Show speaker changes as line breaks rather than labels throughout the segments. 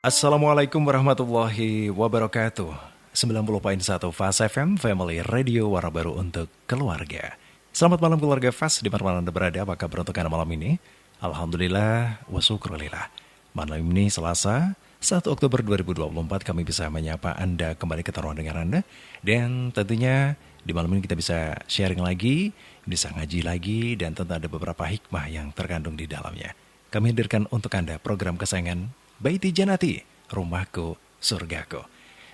Assalamualaikum warahmatullahi wabarakatuh. 90.1 Fas FM Family Radio Warna Baru untuk keluarga. Selamat malam keluarga Fas, di mana Anda berada, apa kabar untuk Anda malam ini? Alhamdulillah wa syukurillah. Malam ini Selasa 1 Oktober 2024 kami bisa menyapa Anda kembali ke taruhan dengar Anda. Dan tentunya di malam ini kita bisa sharing lagi, bisa ngaji lagi, dan tentu ada beberapa hikmah yang terkandung di dalamnya. Kami hadirkan untuk Anda program kesayangan Baiti Janati, Rumahku, Surgaku.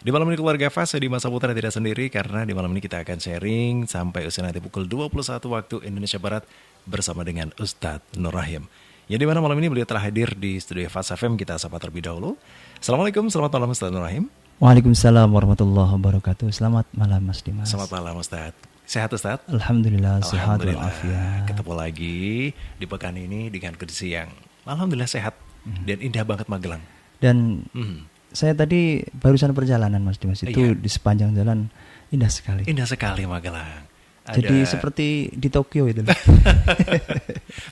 Di malam ini keluarga Fas, di Masa Putra tidak sendiri, karena di malam ini kita akan sharing sampai usia nanti pukul 21 waktu Indonesia Barat bersama dengan Ustadz Nur Rahim. Yang dimana malam ini beliau telah hadir di studio Fas FM. Kita sapa terlebih dahulu. Assalamualaikum, selamat malam Ustadz Nur Rahim.
Waalaikumsalam warahmatullahi wabarakatuh. Selamat malam Mas Dimas.
Selamat malam Ustadz. Sehat Ustadz?
Alhamdulillah, sehat walafiat.
Ketemu lagi di pekan ini dengan kondisi yang Alhamdulillah sehat dan indah banget Magelang.
Dan saya tadi barusan perjalanan Mas Dimas, itu di sepanjang jalan indah sekali.
Indah sekali Magelang.
Jadi seperti di Tokyo itu.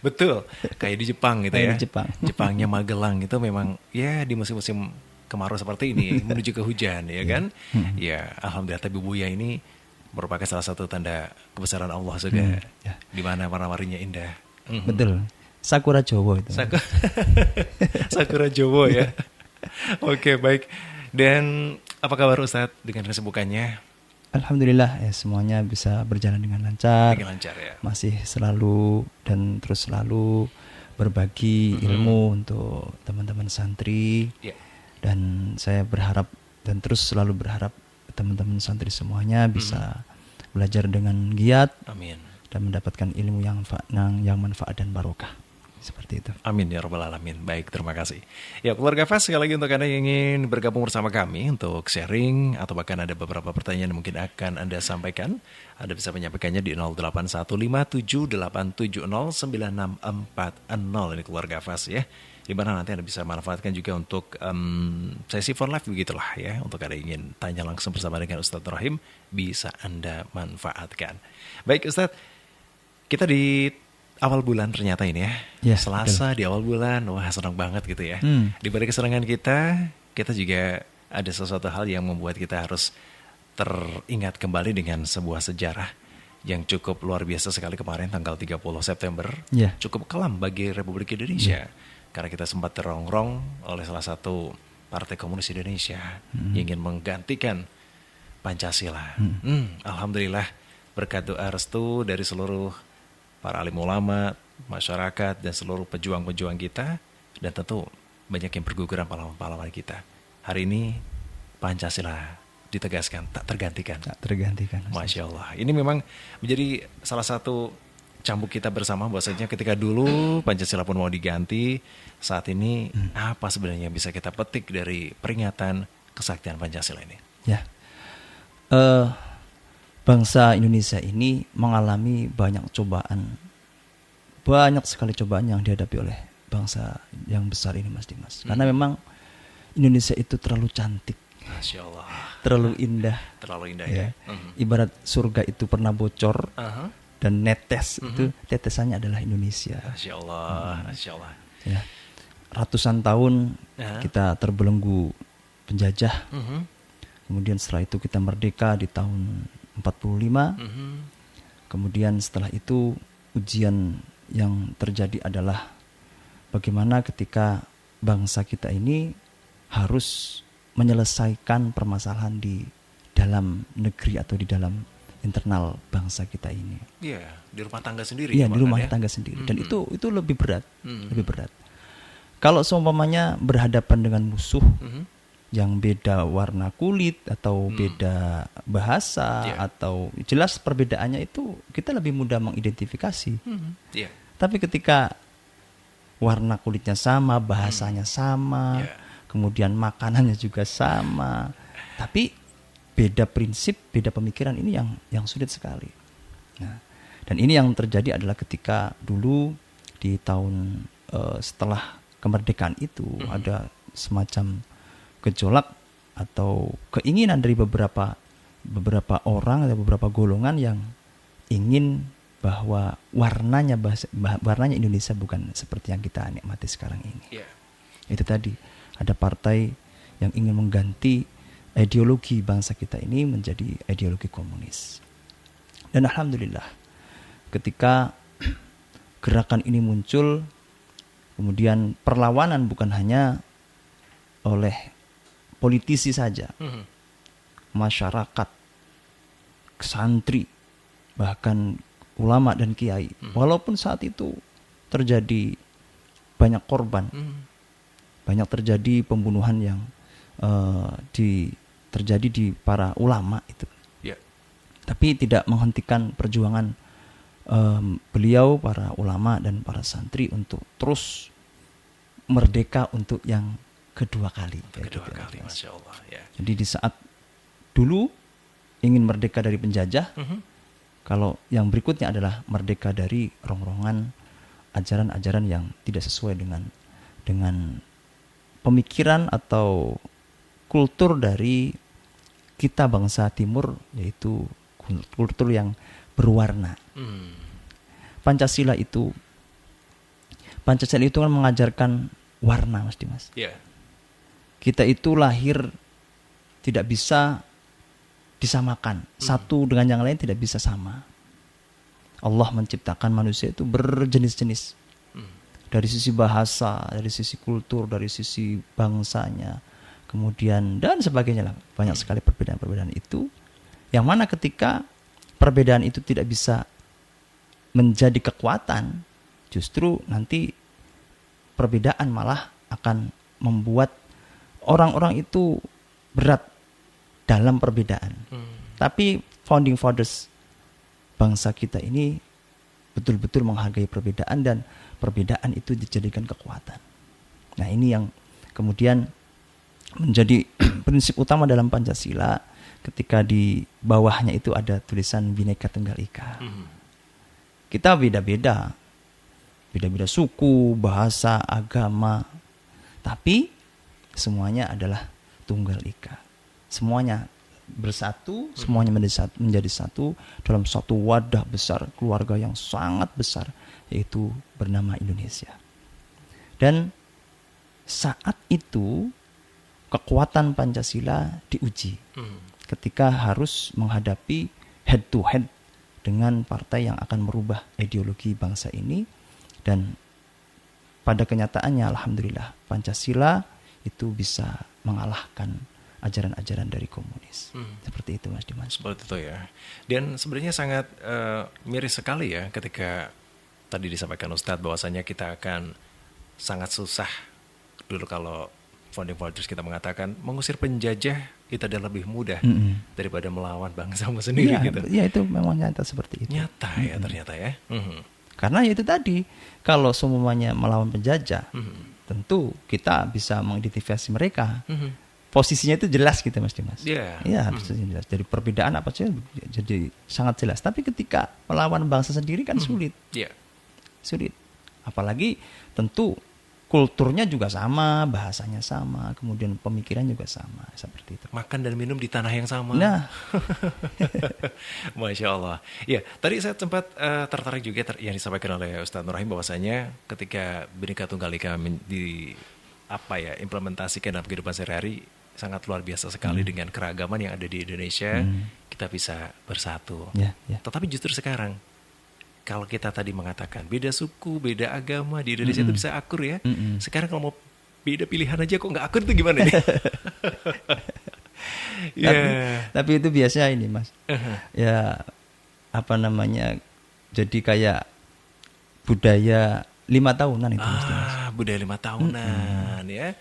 Betul, kayak di Jepang gitu ya.
Di Jepang.
Jepangnya Magelang itu memang ya di musim-musim kemarau seperti ini menuju ke hujan ya kan. Ya Alhamdulillah, tapi Buya ini merupakan salah satu tanda kebesaran Allah juga. Di mana warna-warninya indah.
Betul. Sakura Jowo itu.
Sakura Jowo ya. Oke, baik. Dan apa kabar Ustadz dengan kesibukannya?
Alhamdulillah ya, semuanya bisa berjalan dengan lancar.
Dengan lancar ya.
Masih selalu dan terus selalu berbagi ilmu untuk teman-teman santri. Dan saya berharap dan terus selalu berharap teman-teman santri semuanya bisa belajar dengan giat.
Amin.
Dan mendapatkan ilmu yang manfaat dan barokah. Seperti itu.
Amin ya rabbal alamin. Baik, terima kasih. Ya keluarga Fas, sekali lagi untuk Anda yang ingin bergabung bersama kami untuk sharing atau bahkan ada beberapa pertanyaan yang mungkin akan Anda sampaikan, Anda bisa menyampaikannya di 081578709640. Ini keluarga Fas ya. Di mana nanti Anda bisa manfaatkan juga untuk sesi phone live begitulah ya. Untuk Anda ingin tanya langsung bersama dengan Ustadz Rahim, bisa Anda manfaatkan. Baik Ustadz, kita di awal bulan ternyata ini ya, Selasa betul. Di awal bulan, wah senang banget gitu ya. Di balik kesenangan kita juga ada sesuatu hal yang membuat kita harus teringat kembali dengan sebuah sejarah yang cukup luar biasa sekali kemarin tanggal 30 September. Cukup kelam bagi Republik Indonesia. Karena kita sempat terongrong oleh salah satu partai komunis Indonesia yang ingin menggantikan Pancasila. Alhamdulillah berkat doa restu dari seluruh para alim ulama, masyarakat, dan seluruh pejuang-pejuang kita, dan tentu banyak yang berguguran pahlawan-pahlawan kita. Hari ini Pancasila ditegaskan, tak tergantikan.
Tak tergantikan.
Masya Allah. Ini memang menjadi salah satu cambuk kita bersama, bahwasanya ketika dulu Pancasila pun mau diganti, saat ini apa sebenarnya yang bisa kita petik dari peringatan kesaktian Pancasila ini?
Ya. Bangsa Indonesia ini mengalami banyak sekali cobaan yang dihadapi oleh bangsa yang besar ini Mas Dimas. Karena memang Indonesia itu terlalu cantik,
Masya Allah,
terlalu indah
ya.
Ibarat surga itu pernah bocor dan netes itu tetesannya adalah Indonesia.
Masya Allah, Masya Allah.
Ya. Ratusan tahun kita terbelenggu penjajah. Kemudian setelah itu kita merdeka di tahun 45. Kemudian setelah itu ujian yang terjadi adalah bagaimana ketika bangsa kita ini harus menyelesaikan permasalahan di dalam negeri atau di dalam internal bangsa kita ini.
Iya, di rumah tangga sendiri.
Iya, di rumah tangga sendiri. Dan itu lebih berat, lebih berat. Kalau seumpamanya berhadapan dengan musuh yang beda warna kulit atau beda bahasa atau jelas perbedaannya itu kita lebih mudah mengidentifikasi. Tapi ketika warna kulitnya sama, bahasanya sama, kemudian makanannya juga sama, tapi beda prinsip, beda pemikiran, ini yang sulit sekali. Nah, dan ini yang terjadi adalah ketika dulu di tahun setelah kemerdekaan itu ada semacam gejolak atau keinginan dari beberapa orang atau beberapa golongan yang ingin bahwa warnanya Indonesia bukan seperti yang kita nikmati sekarang ini. Itu tadi ada partai yang ingin mengganti ideologi bangsa kita ini menjadi ideologi komunis. Dan alhamdulillah ketika gerakan ini muncul, kemudian perlawanan bukan hanya oleh politisi saja, masyarakat, santri, bahkan ulama dan kiai. Walaupun saat itu terjadi banyak korban, banyak terjadi pembunuhan yang terjadi di para ulama itu, tapi tidak menghentikan perjuangan beliau, para ulama dan para santri untuk terus merdeka untuk yang kedua kali.
Kedua kali, Masya Allah. Ya.
Jadi di saat dulu ingin merdeka dari penjajah, kalau yang berikutnya adalah merdeka dari rongrongan ajaran-ajaran yang tidak sesuai dengan pemikiran atau kultur dari kita bangsa Timur, yaitu kultur yang berwarna. Pancasila itu kan mengajarkan warna, Mas Dimas.
Yeah.
Kita itu lahir tidak bisa disamakan, satu dengan yang lain tidak bisa sama. Allah menciptakan manusia itu berjenis-jenis, dari sisi bahasa, dari sisi kultur, dari sisi bangsanya, kemudian dan sebagainya lah. Banyak sekali perbedaan-perbedaan itu, yang mana ketika perbedaan itu tidak bisa menjadi kekuatan, justru nanti perbedaan malah akan membuat orang-orang itu berat dalam perbedaan. Tapi founding fathers bangsa kita ini betul-betul menghargai perbedaan, dan perbedaan itu dijadikan kekuatan. Nah, ini yang kemudian menjadi prinsip utama dalam Pancasila, ketika di bawahnya itu ada tulisan Bhinneka Tunggal Ika. Kita beda-beda suku, bahasa, agama, tapi semuanya adalah Tunggal Ika. Semuanya bersatu, semuanya menjadi satu dalam satu wadah besar, keluarga yang sangat besar, yaitu bernama Indonesia. Dan saat itu kekuatan Pancasila diuji ketika harus menghadapi head to head dengan partai yang akan merubah ideologi bangsa ini. Dan pada kenyataannya alhamdulillah Pancasila itu bisa mengalahkan ajaran-ajaran dari komunis. Seperti itu, Mas Dimas.
Seperti itu ya. Dan sebenarnya sangat miris sekali ya ketika tadi disampaikan Ustadz bahwasanya kita akan sangat susah. Dulu kalau founding fathers kita mengatakan mengusir penjajah itu adalah lebih mudah daripada melawan bangsamu sendiri gitu.
Ya, itu memang nyata seperti itu.
Nyata ya ternyata ya.
Karena itu tadi, kalau semuanya melawan penjajah, tentu kita bisa mengidentifikasi mereka. Posisinya itu jelas gitu, Mas Dimas. Iya, harus jelas. Dari perbedaan apa saja jadi sangat jelas. Tapi ketika melawan bangsa sendiri kan sulit. Sulit. Apalagi tentu kulturnya juga sama, bahasanya sama, kemudian pemikiran juga sama, seperti itu.
Makan dan minum di tanah yang sama.
Nah,
Masya Allah. Ya, tadi saya sempat tertarik juga yang disampaikan oleh Ustadz Nur Rahim bahwasanya ketika Bhinneka Tunggal Ika implementasikan dalam kehidupan sehari-hari sangat luar biasa sekali dengan keragaman yang ada di Indonesia, kita bisa bersatu. Tetapi justru sekarang, kalau kita tadi mengatakan beda suku, beda agama di Indonesia itu bisa akur ya. Sekarang kalau mau beda pilihan aja kok nggak akur itu gimana nih?
Tapi itu biasa ini, Mas. Ya, apa namanya? Jadi kayak budaya 5 tahunan itu, Mas.
Budaya 5 tahunan ya.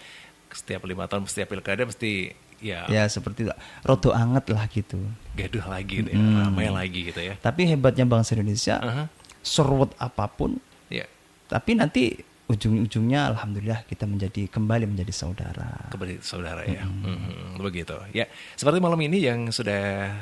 Setiap 5 tahun setiap pilkada mesti ya
seperti itu. Rodo anget lah gitu.
Gaduh lagi gitu ya, ramai lagi gitu ya.
Tapi hebatnya bangsa Indonesia, seruat apapun, tapi nanti ujung-ujungnya alhamdulillah kita kembali menjadi saudara.
Kembali saudara ya. Begitu. Ya, seperti malam ini yang sudah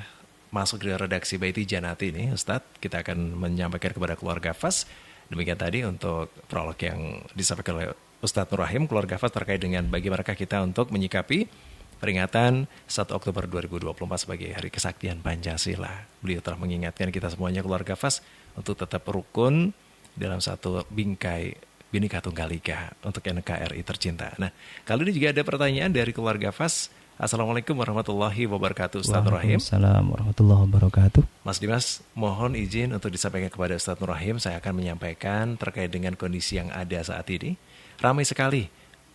masuk di redaksi Baiti Janati ini, Ustadz, kita akan menyampaikan kepada keluarga Fas. Demikian tadi untuk prolog yang disampaikan oleh Ustadz Nur Rahim, keluarga Fas, terkait dengan bagaimana kita untuk menyikapi peringatan 1 Oktober 2024 sebagai Hari Kesaktian Pancasila. Beliau telah mengingatkan kita semuanya, keluarga Fas, untuk tetap rukun dalam satu bingkai Bhinneka Tunggal Ika untuk NKRI tercinta. Nah, kali ini juga ada pertanyaan dari keluarga Fas. Assalamualaikum warahmatullahi wabarakatuh, Ustaz Nur Rahim.
Waalaikumsalam warahmatullahi wabarakatuh.
Mas Dimas, mohon izin untuk disampaikan kepada Ustaz Nur Rahim. Saya akan menyampaikan terkait dengan kondisi yang ada saat ini. Ramai sekali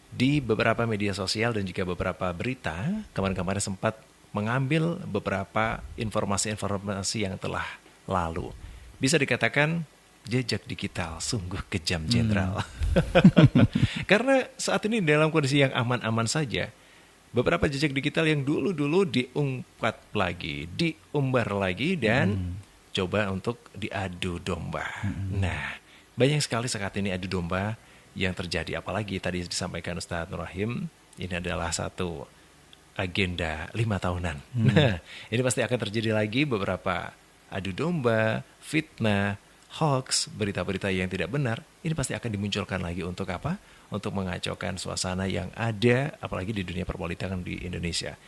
di beberapa media sosial dan juga beberapa berita. Kemarin-kemarin sempat mengambil beberapa informasi-informasi yang telah lalu. Bisa dikatakan jejak digital sungguh kejam jenderal. Karena saat ini dalam kondisi yang aman-aman saja, beberapa jejak digital yang dulu-dulu diungkap lagi, diumbar lagi, dan coba untuk diadu domba. Nah, banyak sekali saat ini adu domba yang terjadi. Apalagi tadi disampaikan Ustaz Nur Rahim, ini adalah satu agenda 5 tahunan. Nah, ini pasti akan terjadi lagi beberapa adu domba, fitnah, hoax, berita-berita yang tidak benar. Ini pasti akan dimunculkan lagi untuk apa? Untuk mengacaukan suasana yang ada, apalagi di dunia perpolitikan di Indonesia.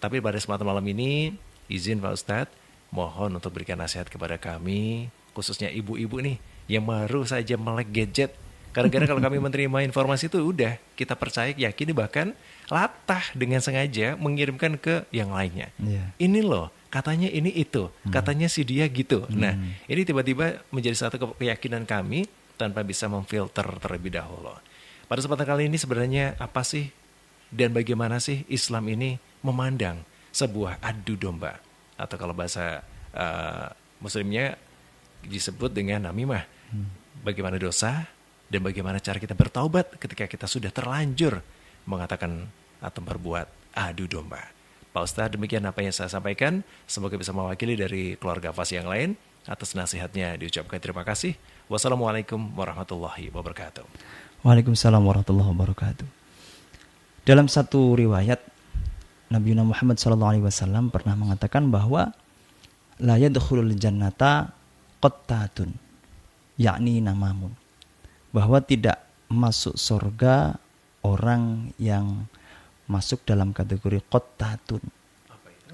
Tapi pada kesempatan malam ini, izin Pak Ustadz, mohon untuk berikan nasihat kepada kami, khususnya ibu-ibu nih, yang baru saja melek gadget. Kadang-kadang kalau kami menerima informasi itu udah, kita percaya, yakin, bahkan latah dengan sengaja mengirimkan ke yang lainnya. Ini loh, katanya ini itu, katanya si dia gitu. Nah, ini tiba-tiba menjadi satu keyakinan kami tanpa bisa memfilter terlebih dahulu. Pada kesempatan kali ini sebenarnya apa sih dan bagaimana sih Islam ini memandang sebuah adu domba, atau kalau bahasa muslimnya disebut dengan namimah. Bagaimana dosa dan bagaimana cara kita bertaubat ketika kita sudah terlanjur mengatakan atau berbuat adu domba. Pak Ustadz, demikian apa yang saya sampaikan. Semoga bisa mewakili dari keluarga Fas yang lain. Atas nasihatnya diucapkan terima kasih. Wassalamualaikum warahmatullahi wabarakatuh.
Waalaikumsalam warahmatullahi wabarakatuh. Dalam satu riwayat, Nabi Muhammad SAW pernah mengatakan bahwa la yadkhulul jannata qattatun, yakni namamun, bahwa tidak masuk surga orang yang masuk dalam kategori qattatun.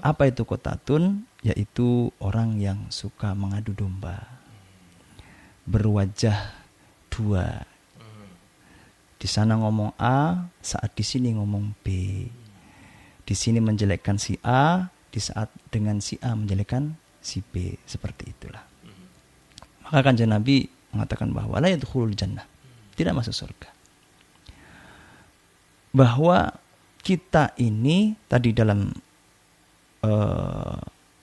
Apa itu qattatun? Yaitu orang yang suka mengadu domba, berwajah dua. Di sana ngomong A, saat di sini ngomong B. Di sini menjelekkan si A, di saat dengan si A menjelekkan si B. Seperti itulah. Maka Kanjeng Nabi mengatakan bahwa la yadkhulul jannah, tidak masuk surga. Bahwa kita ini tadi dalam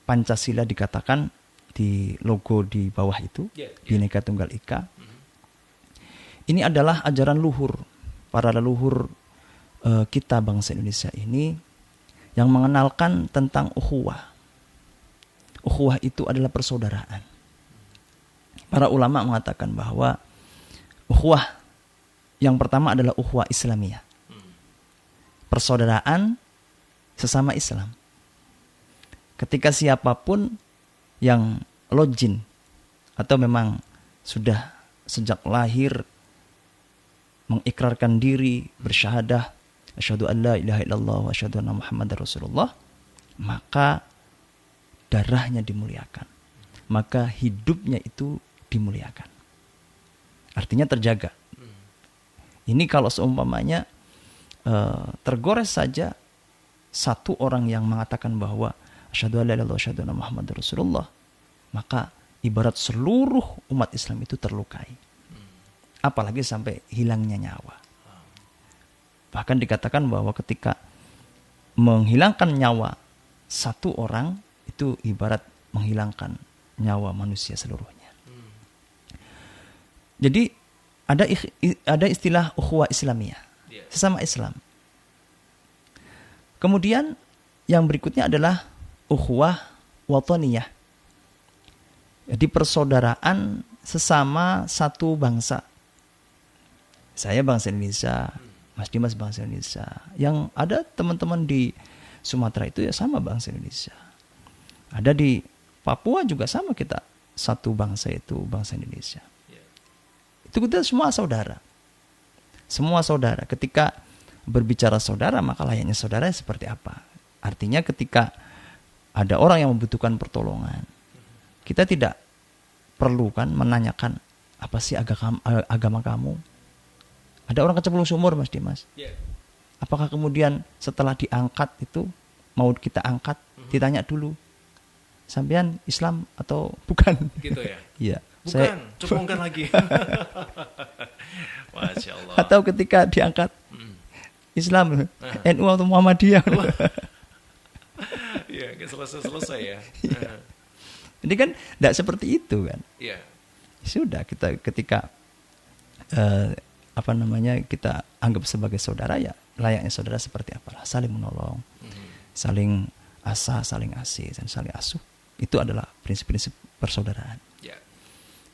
Pancasila dikatakan di logo di bawah itu, Bhinneka Tunggal Ika. Ini adalah ajaran luhur, para leluhur kita bangsa Indonesia ini yang mengenalkan tentang ukhuwah. Ukhuwah itu adalah persaudaraan. Para ulama mengatakan bahwa ukhuwah yang pertama adalah ukhuwah Islamiyah. Persaudaraan sesama Islam. Ketika siapapun yang login atau memang sudah sejak lahir mengikrarkan diri, bersyahadah asyhadu an la ilaha illallah wa asyhadu anna muhammadar rasulullah, maka darahnya dimuliakan, maka hidupnya itu dimuliakan, artinya terjaga. Ini kalau seumpamanya tergores saja satu orang yang mengatakan bahwa asyhadu an la ilaha illallah wa asyhadu anna muhammadar rasulullah, maka ibarat seluruh umat Islam itu terlukai. Apalagi sampai hilangnya nyawa. Bahkan dikatakan bahwa ketika menghilangkan nyawa satu orang, itu ibarat menghilangkan nyawa manusia seluruhnya. Jadi ada istilah ukhuwah Islamiyah, sesama Islam. Kemudian yang berikutnya adalah ukhuwah wataniyah. Jadi persaudaraan sesama satu bangsa. Saya bangsa Indonesia, Mas Dimas bangsa Indonesia. Yang ada teman-teman di Sumatera itu ya sama bangsa Indonesia. Ada di Papua juga sama, kita satu bangsa, itu bangsa Indonesia. Itu kita semua saudara. Semua saudara. Ketika berbicara saudara, maka layaknya saudara seperti apa? Artinya ketika ada orang yang membutuhkan pertolongan, kita tidak perlu kan menanyakan apa sih agama kamu, Ada orang kecemplung sumur, Mas Dimas.
Ya.
Apakah kemudian setelah diangkat itu, mau kita angkat, ditanya dulu, sampean Islam atau bukan?
Gitu ya.
Iya.
Bukan, cemplungkan lagi. Masya Allah.
Atau ketika diangkat Islam, NU atau Muhammadiyah.
Iya, nggak selesai ya.
Jadi kan tidak seperti itu kan.
Iya.
Sudah kita ketika kita anggap sebagai saudara, ya layaknya saudara seperti apalah, saling menolong, saling asa, saling asih, dan saling asuh. Itu adalah prinsip-prinsip persaudaraan.
Ya.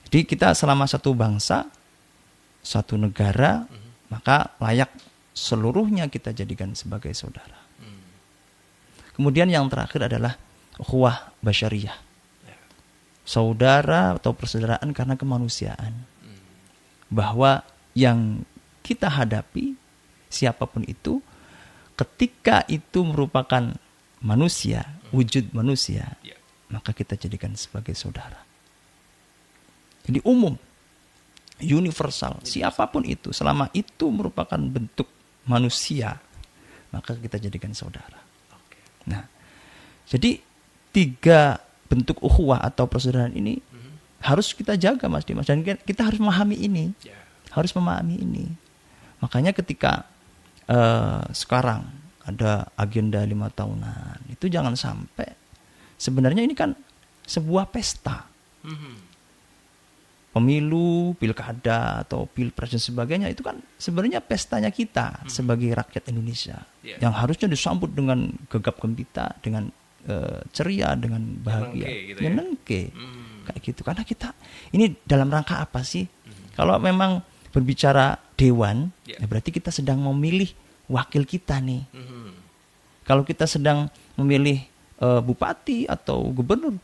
Jadi kita selama satu bangsa, satu negara, maka layak seluruhnya kita jadikan sebagai saudara. Kemudian yang terakhir adalah ukhuwah basyariyah. Saudara atau persaudaraan karena kemanusiaan. Bahwa yang kita hadapi, siapapun itu, ketika itu merupakan manusia, wujud manusia, maka kita jadikan sebagai saudara. Jadi umum, universal, siapapun itu, selama itu merupakan bentuk manusia, maka kita jadikan saudara. Nah, jadi 3 bentuk ukhuwah atau persaudaraan ini harus kita jaga, Mas Dimas, dan kita harus memahami ini, harus memahami ini. Makanya ketika sekarang ada agenda 5 tahunan, itu jangan sampai, sebenarnya ini kan sebuah pesta. Pemilu, pilkada, atau pilpres dan sebagainya, itu kan sebenarnya pestanya kita sebagai rakyat Indonesia, yang harusnya disambut dengan gegap gempita, dengan ceria, dengan bahagia, nyenengke, kayak gitu. Karena kita ini dalam rangka apa sih? Kalau memang berbicara dewan, ya berarti kita sedang memilih wakil kita nih. Kalau kita sedang memilih bupati atau gubernur,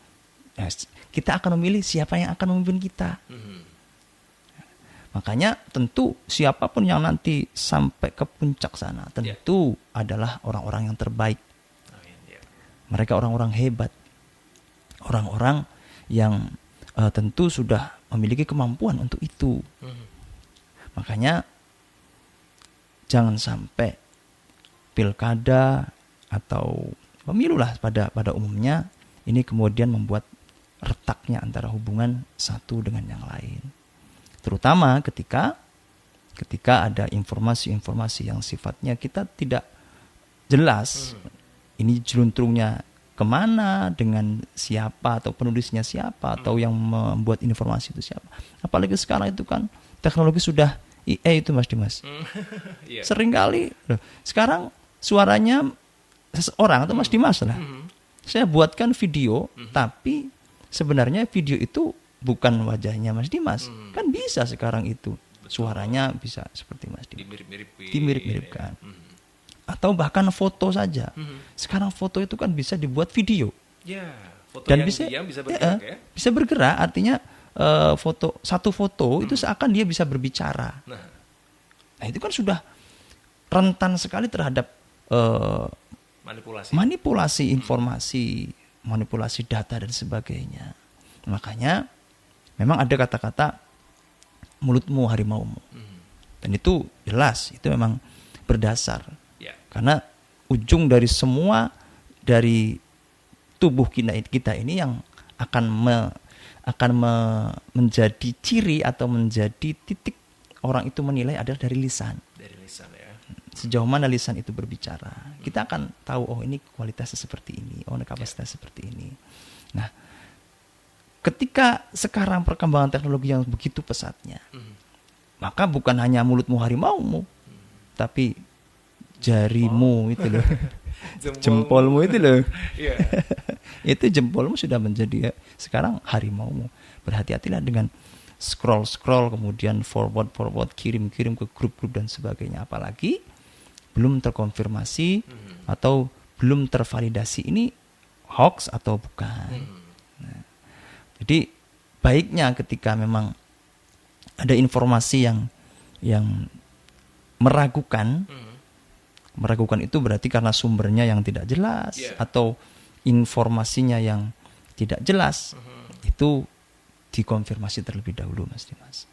ya, kita akan memilih siapa yang akan memimpin kita. Makanya tentu siapapun yang nanti sampai ke puncak sana, tentu adalah orang-orang yang terbaik. Mereka orang-orang hebat, orang-orang yang tentu sudah memiliki kemampuan untuk itu. Makanya jangan sampai pilkada atau pemilu lah pada umumnya ini kemudian membuat retaknya antara hubungan satu dengan yang lain. Terutama ketika ada informasi-informasi yang sifatnya kita tidak jelas. Ini jeluntrungnya kemana, dengan siapa, atau penulisnya siapa, atau yang membuat informasi itu siapa. Apalagi sekarang itu kan teknologi sudah IA itu, Mas Dimas. Seringkali sekarang suaranya seseorang atau Mas Dimas lah. Saya buatkan video, tapi sebenarnya video itu bukan wajahnya Mas Dimas. Kan bisa sekarang itu. Suaranya bisa seperti Mas Dimas. Dimirip-miripkan. Atau bahkan foto saja. Sekarang foto itu kan bisa dibuat video.
Foto
dan
yang
bisa
bergerak ya.
Bisa bergerak, artinya satu foto itu seakan dia bisa berbicara. Nah, itu kan sudah rentan sekali terhadap manipulasi informasi, manipulasi data dan sebagainya. Makanya memang ada kata-kata mulutmu harimaumu. Dan itu jelas, itu memang berdasar. Karena ujung dari semua dari tubuh kita ini yang akan menjadi ciri atau menjadi titik orang itu menilai adalah dari lisan.
Dari lisan ya.
Sejauh mana lisan itu berbicara, kita akan tahu, oh ini kualitasnya seperti ini, oh ini kapasitasnya seperti ini. Nah, ketika sekarang perkembangan teknologi yang begitu pesatnya, maka bukan hanya mulutmu harimaumu, tapi jarimu itu loh, jempolmu itu loh, itu jempolmu sudah menjadi sekarang harimaumu. Berhati-hatilah dengan scroll, kemudian forward, kirim ke grup dan sebagainya. Apalagi belum terkonfirmasi atau belum tervalidasi ini hoax atau bukan. Nah, jadi baiknya ketika memang ada informasi yang meragukan. Meragukan itu berarti karena sumbernya yang tidak jelas atau informasinya yang tidak jelas, itu dikonfirmasi terlebih dahulu, Mas Dimas.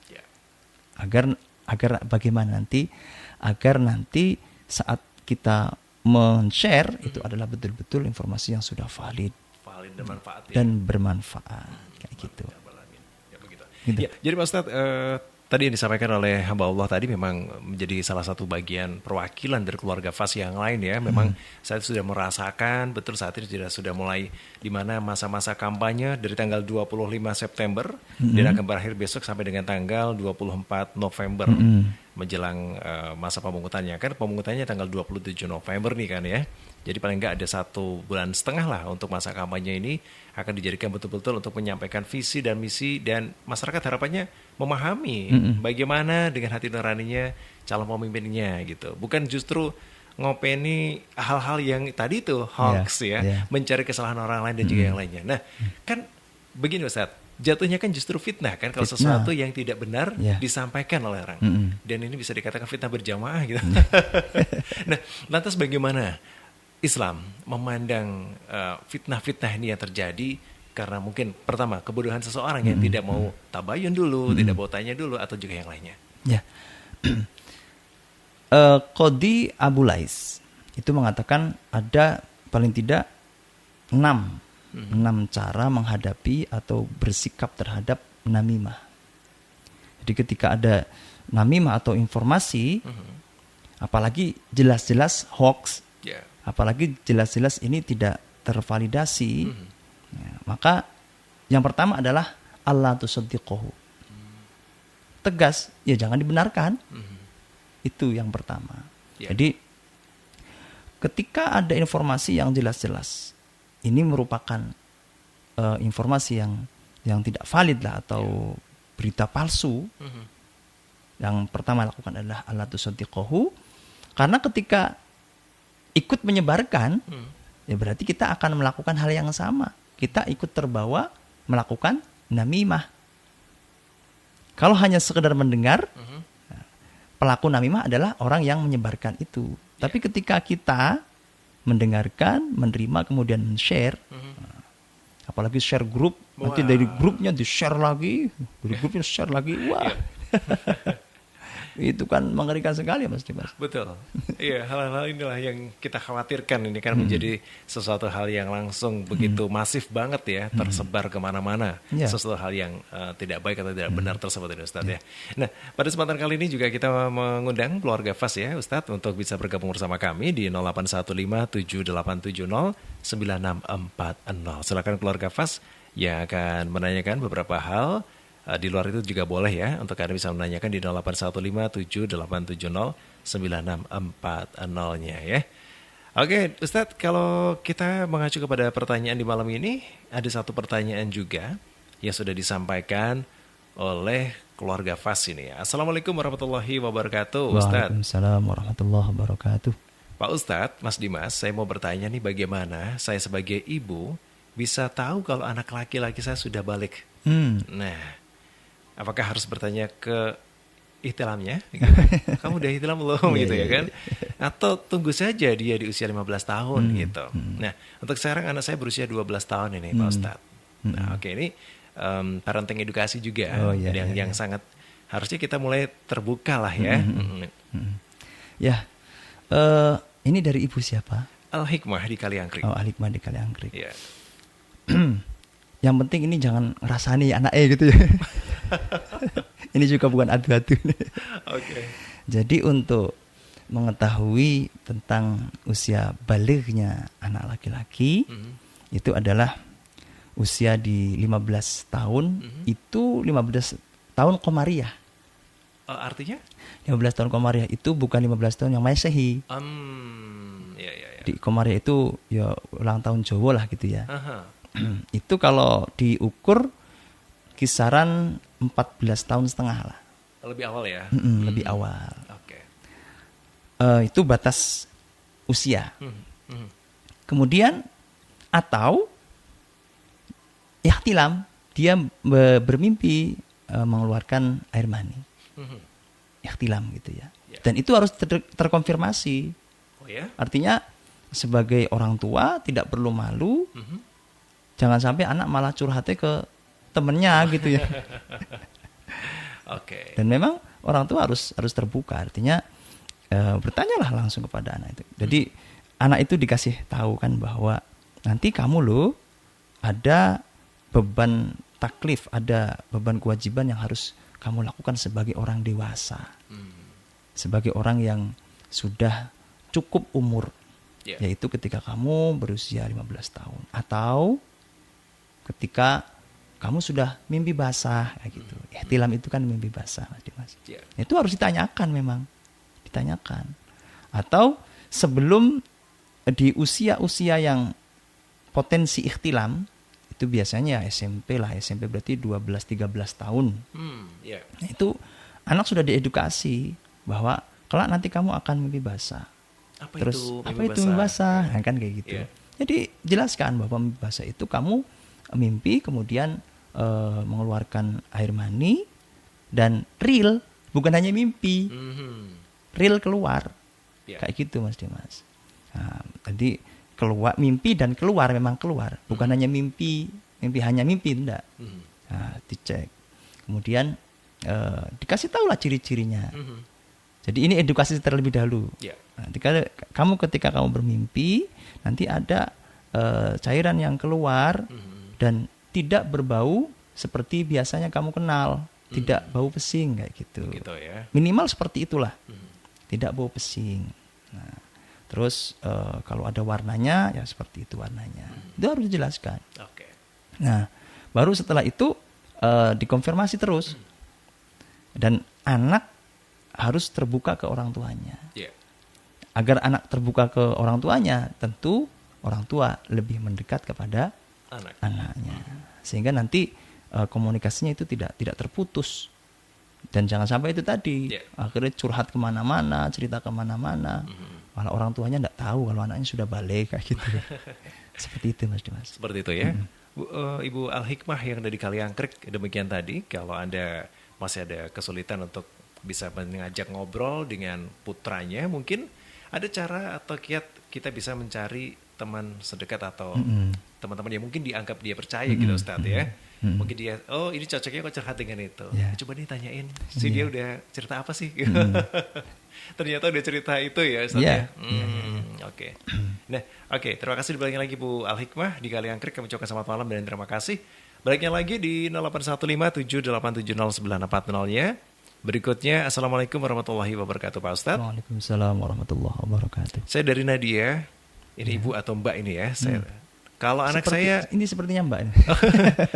Agar Agar bagaimana nanti? Agar nanti saat kita men-share itu adalah betul-betul informasi yang sudah valid
dan manfaat ya.
dan bermanfaat kayak gitu.
Ya begitu.
Gitu.
Ya, jadi Pak Ustadz, tadi yang disampaikan oleh hamba Allah tadi memang menjadi salah satu bagian perwakilan dari keluarga FAS yang lain ya. Memang saya sudah merasakan betul saat ini sudah mulai di mana masa-masa kampanye dari tanggal 25 September dan akan berakhir besok sampai dengan tanggal 24 November menjelang masa pemungutannya. Kan pemungutannya tanggal 27 November nih kan ya. Jadi paling nggak ada 1,5 bulan lah untuk masa kampanye ini akan dijadikan betul-betul untuk menyampaikan visi dan misi, dan masyarakat harapannya memahami bagaimana dengan hati nuraninya calon pemimpinnya gitu. Bukan justru ngopeni hal-hal yang tadi itu hoax mencari kesalahan orang lain dan juga yang lainnya. Nah, kan begini Ustaz, jatuhnya kan justru fitnah kan kalau sesuatu yang tidak benar disampaikan oleh orang. Dan ini bisa dikatakan fitnah berjamaah gitu. Nah, lantas bagaimana Islam memandang fitnah-fitnah ini yang terjadi karena mungkin pertama kebodohan seseorang yang tidak mau tabayun dulu, tidak mau tanya dulu, atau juga yang lainnya.
Ya, Qadhi Abu Lais itu mengatakan ada paling tidak 6 cara menghadapi atau bersikap terhadap namimah. Jadi ketika ada namimah atau informasi, apalagi jelas-jelas hoax, apalagi jelas-jelas ini tidak tervalidasi, maka yang pertama adalah Allah tusaddiquhu. Tegas, ya jangan dibenarkan. Itu yang pertama. Jadi ketika ada informasi yang jelas-jelas, ini merupakan informasi yang tidak valid lah, atau berita palsu. Yang pertama lakukan adalah Allah tusaddiquhu, karena ketika ikut menyebarkan, ya berarti kita akan melakukan hal yang sama. Kita ikut terbawa melakukan namimah. Kalau hanya sekedar mendengar, pelaku namimah adalah orang yang menyebarkan itu. Tapi ketika kita mendengarkan, menerima, kemudian share, apalagi share grup, nanti dari grupnya di-share lagi, dari grupnya share lagi, wah. Itu kan mengerikan sekali Mas Dimas.
Betul. Iya, hal-hal inilah yang kita khawatirkan. Ini kan menjadi sesuatu hal yang langsung begitu masif banget ya, tersebar kemana-mana. Sesuatu hal yang tidak baik atau tidak benar tersebut ini Ustadz ya. Nah, pada kesempatan kali ini juga kita mengundang keluarga FAS ya Ustadz untuk bisa bergabung bersama kami di 081578709640. Silakan keluarga FAS yang akan menanyakan beberapa hal. Di luar itu juga boleh ya, untuk Anda bisa menanyakan di 081578709640-nya ya. Oke Ustadz, kalau kita mengacu kepada pertanyaan di malam ini, ada satu pertanyaan juga yang sudah disampaikan oleh keluarga FAS ini. Assalamualaikum warahmatullahi wabarakatuh Ustadz.
Waalaikumsalam warahmatullahi wabarakatuh.
Pak Ustadz, Mas Dimas, saya mau bertanya nih, bagaimana saya sebagai ibu bisa tahu kalau anak laki-laki saya sudah balik? Nah, apakah harus bertanya ke ihtilamnya? Gitu. Kamu udah ihtilam belum? Gitu ya kan? Atau tunggu saja dia di usia 15 tahun gitu. Nah, untuk sekarang anak saya berusia 12 tahun ini Pak Ustadz. Nah, oke, ini parenting edukasi juga yang sangat harusnya kita mulai terbuka lah ya.
Ya, ini dari ibu siapa?
Al-Hikmah di Kaliangkrik.
Oh, Al-Hikmah di Kaliangkrik.
Iya.
Yang penting ini jangan ngerasani anaknya gitu ya. Ini juga bukan adu-adu.
Oke.
Jadi untuk mengetahui tentang usia balighnya anak laki-laki, itu adalah usia di 15 tahun, itu 15 tahun Komariah.
Artinya?
15 tahun Komariah itu bukan 15 tahun yang Masehi.
Ya.
Di Komariah itu ya ulang tahun Jawa lah gitu ya. Itu kalau diukur kisaran 14 tahun setengah lah.
Lebih awal ya?
Lebih awal.
Oke.
Itu batas usia. Kemudian atau ihtilam, dia bermimpi mengeluarkan air mani. Ihtilam gitu ya. Dan itu harus terkonfirmasi.
Oh ya?
Artinya sebagai orang tua tidak perlu malu. Jangan sampai anak malah curhatnya ke temennya gitu ya.
Oke.
Dan memang orang tua harus terbuka, artinya bertanyalah langsung kepada anak itu. Jadi anak itu dikasih tahu kan bahwa nanti kamu loh ada beban taklif, ada beban kewajiban yang harus kamu lakukan sebagai orang dewasa, sebagai orang yang sudah cukup umur, yaitu ketika kamu berusia 15 tahun atau ketika kamu sudah mimpi basah kayak gitu. Ihtilam itu kan mimpi basah, Mas Dimas. Itu harus ditanyakan memang. Ditanyakan. Atau sebelum di usia-usia yang potensi ihtilam, itu biasanya SMP lah. SMP berarti 12-13 tahun. Nah, itu anak sudah diedukasi bahwa kelak nanti kamu akan mimpi basah. Apa itu mimpi basah? Nah, kan kayak gitu. Jadi jelaskan bahwa mimpi basah itu kamu mimpi kemudian mengeluarkan air mani dan real, bukan hanya mimpi, real keluar, kayak gitu Mas Dimas. Nah, tadi keluar mimpi dan keluar memang keluar, bukan hanya mimpi hanya mimpi, enggak. Nah, dicek, kemudian dikasih tahu lah ciri-cirinya. Jadi ini edukasi terlebih dahulu. Nanti kamu ketika kamu bermimpi nanti ada cairan yang keluar dan tidak berbau seperti biasanya kamu kenal, tidak bau pesing kayak gitu. Minimal seperti itulah, tidak bau pesing. Nah, terus kalau ada warnanya ya seperti itu warnanya, itu harus dijelaskan. Nah, baru setelah itu dikonfirmasi terus, dan anak harus terbuka ke orang tuanya. Agar anak terbuka ke orang tuanya, tentu orang tua lebih mendekat kepada anaknya, sehingga nanti komunikasinya itu tidak terputus, dan jangan sampai itu tadi akhirnya curhat kemana-mana, cerita kemana-mana, malah orang tuanya tidak tahu kalau anaknya sudah balik kayak gitu. Seperti itu Mas Dimas.
Seperti itu ya. Ibu Al-Hikmah yang ada di Kaliangkrik, demikian tadi. Kalau Anda masih ada kesulitan untuk bisa mengajak ngobrol dengan putranya, mungkin ada cara atau kiat kita bisa mencari teman sedekat atau teman-teman yang mungkin dianggap dia percaya gitu Ustadz ya. Mungkin dia, oh ini cocoknya kok curhat dengan itu. Coba nih tanyain, dia udah cerita apa sih? Ternyata udah cerita itu ya Ustadz ya. Oke. Nah, oke, terima kasih dibaliknya lagi Bu Al-Hikmah di Kaliangkrik. Kami ucapkan selamat malam dan terima kasih. Baliknya lagi di 0815787080-nya. Berikutnya, Assalamualaikum warahmatullahi wabarakatuh Pak Ustadz.
Waalaikumsalam warahmatullahi wabarakatuh.
Saya dari Nadia. Ini Ibu atau Mbak ini ya. Kalau anak saya
ini sepertinya Mbak.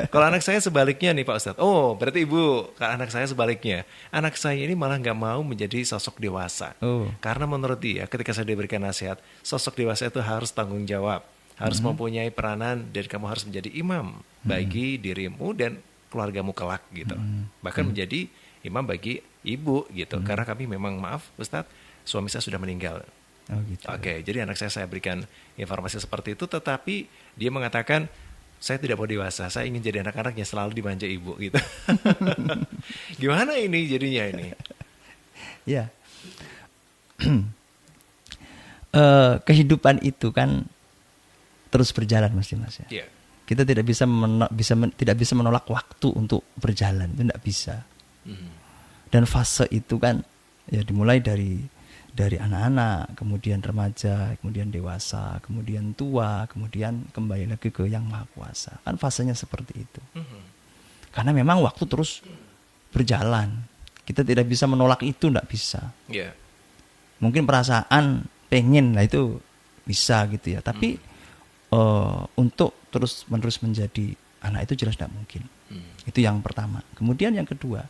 Kalau anak saya sebaliknya nih Pak Ustadz. Oh, berarti Ibu. Kalau anak saya sebaliknya. Anak saya ini malah nggak mau menjadi sosok dewasa. Karena menurut dia, ketika saya diberikan nasihat, sosok dewasa itu harus tanggung jawab, harus mempunyai peranan, dan kamu harus menjadi imam bagi dirimu dan keluargamu kelak gitu. Bahkan menjadi imam bagi ibu gitu. Karena kami memang, maaf Ustadz, suami saya sudah meninggal.
Gitu.
Oke, jadi anak saya berikan informasi seperti itu, tetapi dia mengatakan saya tidak mau dewasa, saya ingin jadi anak-anak yang selalu dimanja ibu gitu. Gimana ini jadinya ini?
Ya, kehidupan itu kan terus berjalan Mas Dimas ya. Kita tidak bisa menolak waktu untuk berjalan, itu tidak bisa. Dan fase itu kan ya dimulai dari anak-anak, kemudian remaja, kemudian dewasa, kemudian tua, kemudian kembali lagi ke Yang Maha Kuasa. Kan fasenya seperti itu. Karena memang waktu terus berjalan. Kita tidak bisa menolak itu, tidak bisa. Mungkin perasaan pengen, lah itu bisa gitu ya. Tapi untuk terus-menerus menjadi anak itu jelas tidak mungkin. Itu yang pertama. Kemudian yang kedua,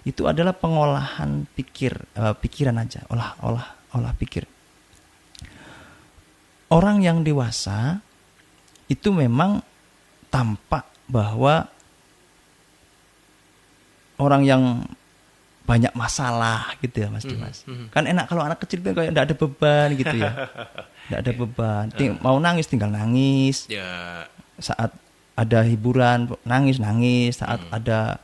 itu adalah pengolahan pikiran aja, olah pikir. Orang yang dewasa itu memang tampak bahwa orang yang banyak masalah gitu ya Mas Dimas. Kan enak kalau anak kecil kayak enggak ada beban gitu ya. Enggak ada beban. Mau nangis tinggal nangis. Saat ada hiburan nangis. Saat ada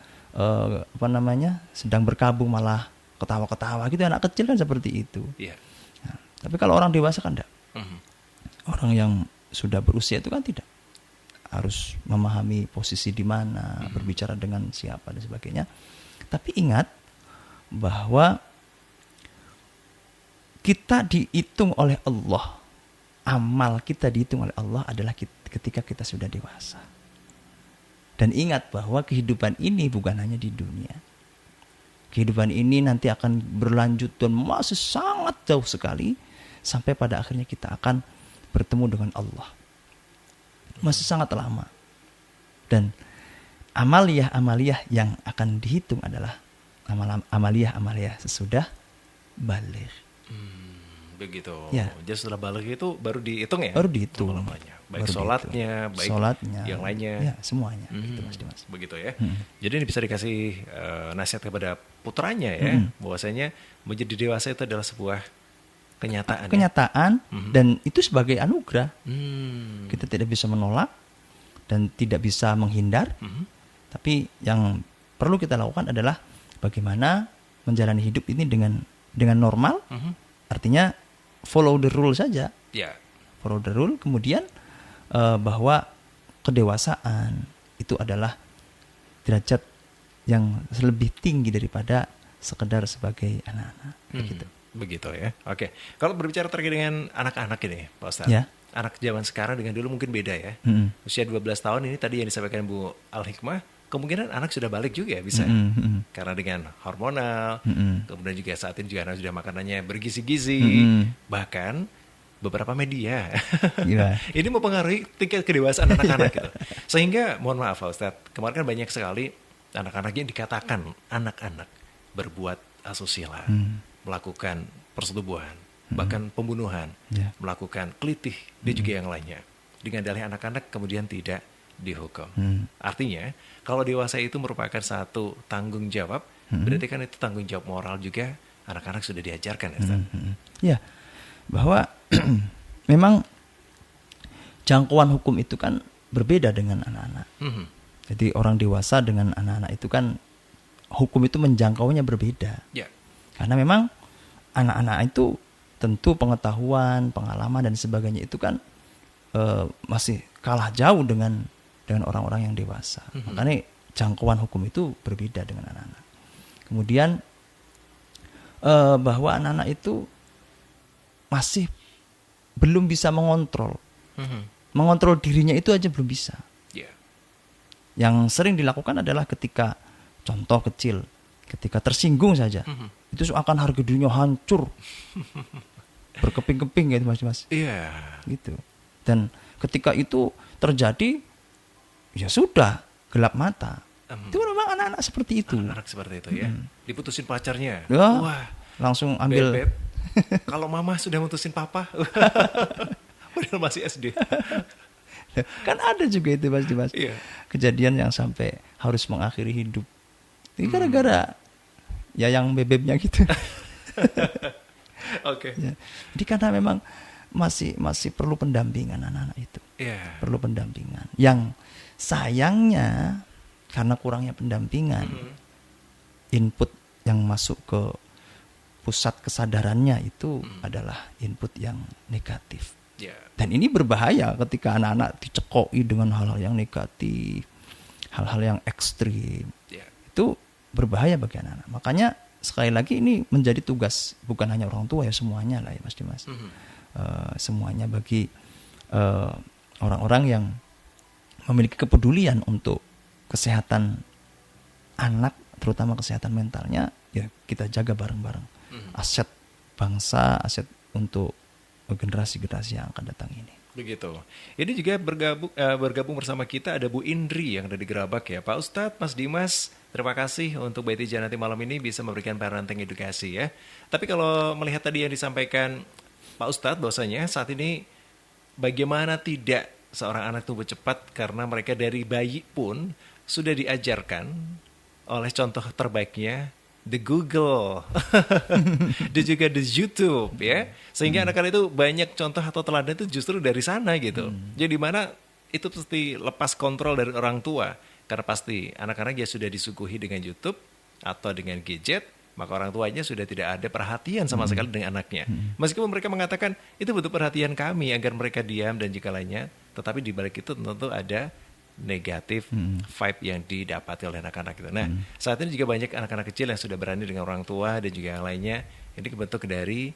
sedang berkabung malah ketawa-ketawa gitu. Anak kecil kan seperti itu. Nah, tapi kalau orang dewasa kan enggak. Orang yang sudah berusia itu kan tidak. Harus memahami posisi di mana, berbicara dengan siapa dan sebagainya. Tapi ingat, bahwa kita dihitung oleh Allah, amal kita dihitung oleh Allah adalah ketika kita sudah dewasa. Dan ingat bahwa kehidupan ini bukan hanya di dunia. Kehidupan ini nanti akan berlanjut dan masih sangat jauh sekali sampai pada akhirnya kita akan bertemu dengan Allah. Masih sangat lama. Dan amaliyah yang akan dihitung adalah amaliyah sesudah baligh.
Begitu.
Ya.
Jadi setelah baligh itu baru dihitung ya?
Baru dihitung.
Amal-amalnya. Baik sholatnya, baik yang lainnya.
Ya, semuanya. Gitu, Mas Dimas.
Begitu ya. Jadi ini bisa dikasih nasihat kepada putranya ya, bahwasanya menjadi dewasa itu adalah sebuah kenyataan.
Kenyataan dan itu sebagai anugerah. Kita tidak bisa menolak dan tidak bisa menghindar. Tapi yang perlu kita lakukan adalah bagaimana menjalani hidup ini dengan normal. Artinya follow the rule saja.
Ya.
Follow the rule. Kemudian bahwa kedewasaan itu adalah derajat yang lebih tinggi daripada sekedar sebagai anak-anak. Gitu.
Begitu ya. Oke. Kalau berbicara terkait dengan anak-anak ini, Pak Ustadz.
Ya.
Anak zaman sekarang dengan dulu mungkin beda ya. Usia 12 tahun ini tadi yang disampaikan Bu Al-Hikmah, kemungkinan anak sudah balik juga bisa. Karena dengan hormonal, kemudian juga saat ini juga anak sudah makanannya bergizi-gizi. Bahkan beberapa media. Ini mempengaruhi tingkat kedewasaan anak-anak gitu. Sehingga mohon maaf Pak Ustadz, kemarin kan banyak sekali anak-anak yang dikatakan anak-anak berbuat asusila, melakukan persetubuhan, bahkan pembunuhan, melakukan kelitih, dan juga yang lainnya. Dengan dalih anak-anak kemudian tidak dihukum. Artinya, kalau dewasa itu merupakan satu tanggung jawab, berarti kan itu tanggung jawab moral juga anak-anak sudah diajarkan.
Ya, bahwa memang jangkauan hukum itu kan berbeda dengan anak-anak. Jadi orang dewasa dengan anak-anak itu kan hukum itu menjangkaunya berbeda. Karena memang anak-anak itu tentu pengetahuan, pengalaman dan sebagainya itu kan masih kalah jauh dengan orang-orang yang dewasa. Makanya jangkauan hukum itu berbeda dengan anak-anak. Kemudian bahwa anak-anak itu masih belum bisa mengontrol. Mengontrol dirinya itu aja belum bisa. Yang sering dilakukan adalah ketika, contoh kecil, ketika tersinggung saja, itu akan harga dirinya hancur, berkeping-keping gitu mas.
Iya.
Gitu. Dan ketika itu terjadi, ya sudah gelap mata. Itu memang anak-anak seperti itu.
Anak-anak seperti itu ya. Diputusin pacarnya.
Ya,
wah,
langsung ambil.
Beb. Kalau mama sudah mutusin papa, padahal masih SD.
Kan ada juga itu mas.
Iya.
Kejadian yang sampai harus mengakhiri hidup. Ini gara-gara ya yang bebeknya gitu.
Oke.
Ya. Jadi karena memang masih perlu pendampingan anak-anak itu. Perlu pendampingan. Yang sayangnya karena kurangnya pendampingan, input yang masuk ke pusat kesadarannya itu adalah input yang negatif. Dan ini berbahaya ketika anak-anak dicekoi dengan hal-hal yang negatif, hal-hal yang ekstrim. Itu berbahaya bagi anak-anak. Makanya sekali lagi ini menjadi tugas bukan hanya orang tua ya, semuanya lah ya Mas Dimas. Semuanya bagi orang-orang yang memiliki kepedulian untuk kesehatan anak, terutama kesehatan mentalnya, ya kita jaga bareng-bareng. Aset bangsa, aset untuk generasi-generasi yang akan datang ini.
Begitu. Ini juga bergabung bersama kita ada Bu Indri yang ada di Gerabak ya. Pak Ustadz, Mas Dimas, terima kasih untuk Baiti Janati malam ini bisa memberikan parenting edukasi ya. Tapi kalau melihat tadi yang disampaikan Pak Ustadz bahwasanya saat ini bagaimana tidak seorang anak tumbuh cepat karena mereka dari bayi pun sudah diajarkan oleh contoh terbaiknya the Google dan juga the YouTube ya, sehingga anak-anak itu banyak contoh atau teladan itu justru dari sana gitu. Jadi mana itu pasti lepas kontrol dari orang tua karena pasti anak-anak ya sudah disuguhi dengan YouTube atau dengan gadget, maka orang tuanya sudah tidak ada perhatian sama sekali dengan anaknya. Meskipun mereka mengatakan itu butuh perhatian kami agar mereka diam dan juga lainnya, tetapi di balik itu tentu ada negatif vibe yang didapati oleh anak-anak gitu. Nah, saat ini juga banyak anak-anak kecil yang sudah berani dengan orang tua dan juga yang lainnya. Ini kebentuk dari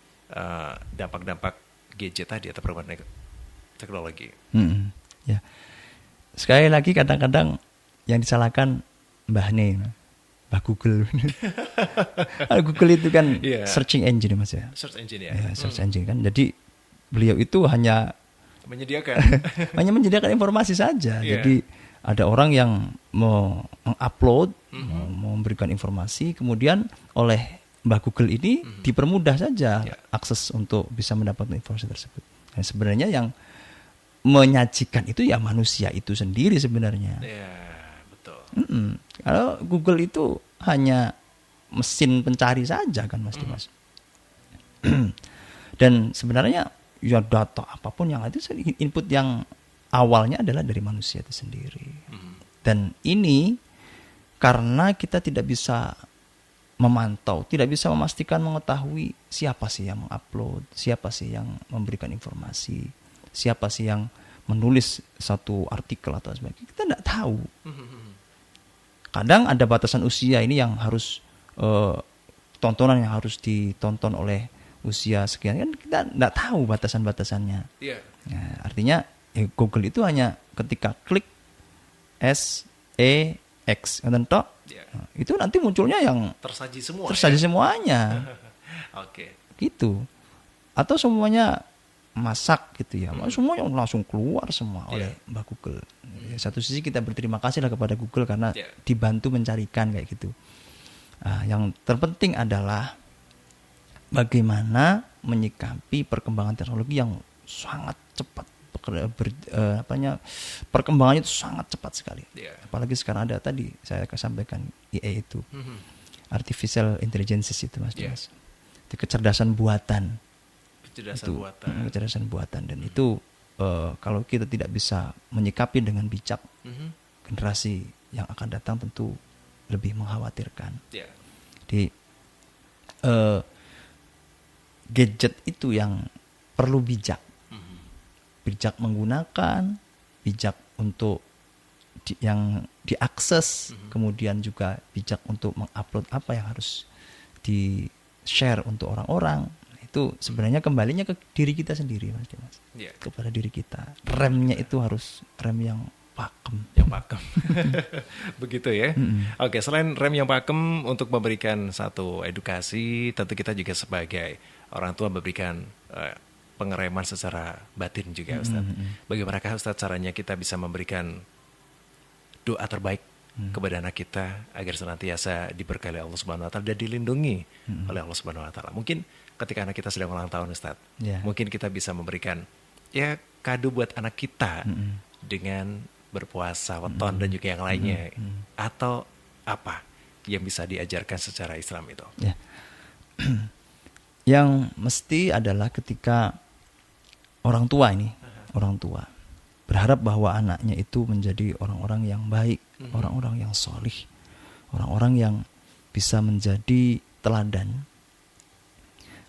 dampak-dampak gadget tadi atau perubahan teknologi.
Ya. Sekali lagi kadang-kadang yang disalahkan Mbah Google. Google itu kan searching engine Mas ya.
Search engine ya.
Search engine kan. Jadi beliau itu hanya menyediakan informasi saja. Jadi ada orang yang mau mengupload, mau memberikan informasi, kemudian oleh Mbah Google ini dipermudah saja akses untuk bisa mendapatkan informasi tersebut. Dan sebenarnya yang menyajikan itu ya manusia itu sendiri sebenarnya.
Betul.
Kalau Google itu hanya mesin pencari saja kan Mas Dimas. Dan sebenarnya ya data apapun yang ada input yang awalnya adalah dari manusia itu sendiri. Dan ini karena kita tidak bisa memantau, tidak bisa memastikan mengetahui siapa sih yang mengupload, siapa sih yang memberikan informasi, siapa sih yang menulis satu artikel atau sebagainya. Kita tidak tahu. Kadang ada batasan usia ini yang harus tontonan yang harus ditonton oleh usia sekian, kan kita tidak tahu batasan-batasannya. Nah, artinya Google itu hanya ketika klik SEX itu nanti munculnya yang
tersaji semua.
Semuanya.
Oke.
Gitu. Atau semuanya masak gitu ya. Semuanya langsung keluar semua oleh Mbak Google. Satu sisi kita berterima kasih lah kepada Google karena dibantu mencarikan kayak gitu. Yang terpenting adalah bagaimana menyikapi perkembangan teknologi yang sangat cepat. Perkembangannya itu sangat cepat sekali. Apalagi sekarang ada tadi saya sampaikan AI itu, artificial intelligence itu Mas Dimas. Itu kecerdasan buatan. Kecerdasan buatan dan itu kalau kita tidak bisa menyikapi dengan bijak, generasi yang akan datang tentu lebih mengkhawatirkan. Jadi gadget itu yang perlu bijak menggunakan, bijak untuk yang diakses, kemudian juga bijak untuk mengupload apa yang harus di share untuk orang-orang. Itu sebenarnya kembalinya ke diri kita sendiri Mas Dimas. Kepada diri kita. Remnya itu harus rem yang pakem.
Begitu ya. Oke, selain rem yang pakem untuk memberikan satu edukasi, tentu kita juga sebagai orang tua memberikan pengereman secara batin juga Ustaz. Bagaimanakah Ustaz caranya kita bisa memberikan doa terbaik kepada anak kita agar senantiasa diberkahi oleh Allah Subhanahu wa taala dan dilindungi oleh Allah Subhanahu wa taala. Mungkin ketika anak kita sedang ulang tahun Ustaz, mungkin kita bisa memberikan kado buat anak kita dengan berpuasa, weton dan juga yang lainnya. Atau apa yang bisa diajarkan secara Islam itu?
Yang mesti adalah ketika orang tua berharap bahwa anaknya itu menjadi orang-orang yang baik, orang-orang yang solih, orang-orang yang bisa menjadi teladan,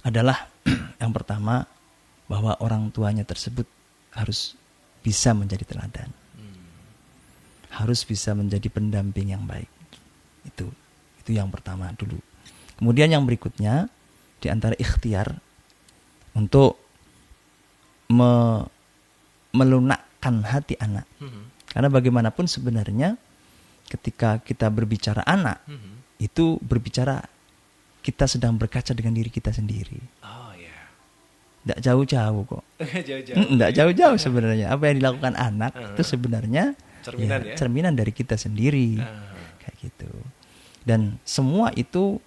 adalah yang pertama bahwa orang tuanya tersebut harus bisa menjadi teladan, harus bisa menjadi pendamping yang baik. Itu yang pertama dulu. Kemudian yang berikutnya di antara ikhtiar untuk melunakkan hati anak. Karena bagaimanapun sebenarnya ketika kita berbicara anak, itu berbicara kita sedang berkaca dengan diri kita sendiri. Tidak jauh-jauh kok. Tidak jauh-jauh sebenarnya. Apa yang dilakukan anak itu sebenarnya cerminan dari kita sendiri. Kayak gitu. Dan semua itu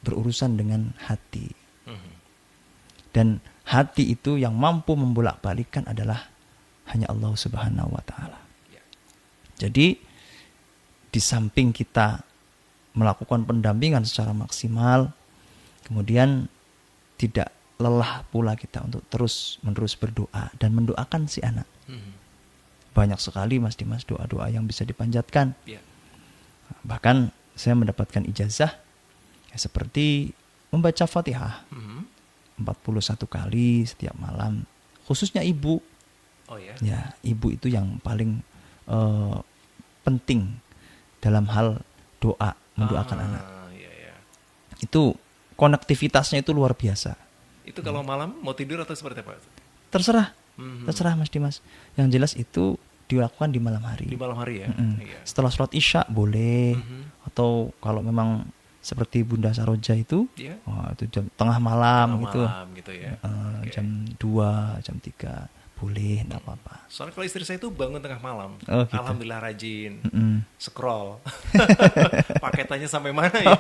berurusan dengan hati. Dan hati itu yang mampu membolak-balikkan adalah hanya Allah Subhanahu wa taala. Jadi di samping kita melakukan pendampingan secara maksimal, kemudian tidak lelah pula kita untuk terus-menerus berdoa dan mendoakan si anak. Banyak sekali Mas Dimas doa-doa yang bisa dipanjatkan. Bahkan saya mendapatkan ijazah seperti membaca Fatihah 41 kali setiap malam, khususnya ibu. Ya, ibu itu yang paling penting dalam hal doa, mendoakan anak.
Iya, iya.
Itu konektivitasnya itu luar biasa.
Itu kalau malam mau tidur atau seperti apa?
Terserah Mas Dimas. Yang jelas itu dilakukan di malam hari.
Di malam hari ya. Iya.
Setelah sholat isya boleh, atau kalau memang seperti Bunda Saroja itu,
Iya.
itu jam tengah malam gitu,
Malam gitu ya. Oke.
jam 2, jam 3 boleh, enggak apa-apa.
Soalnya kalau istri saya itu bangun tengah malam.
Oh, gitu.
Alhamdulillah rajin.
Mm-mm.
Scroll. Paketannya sampai mana ya?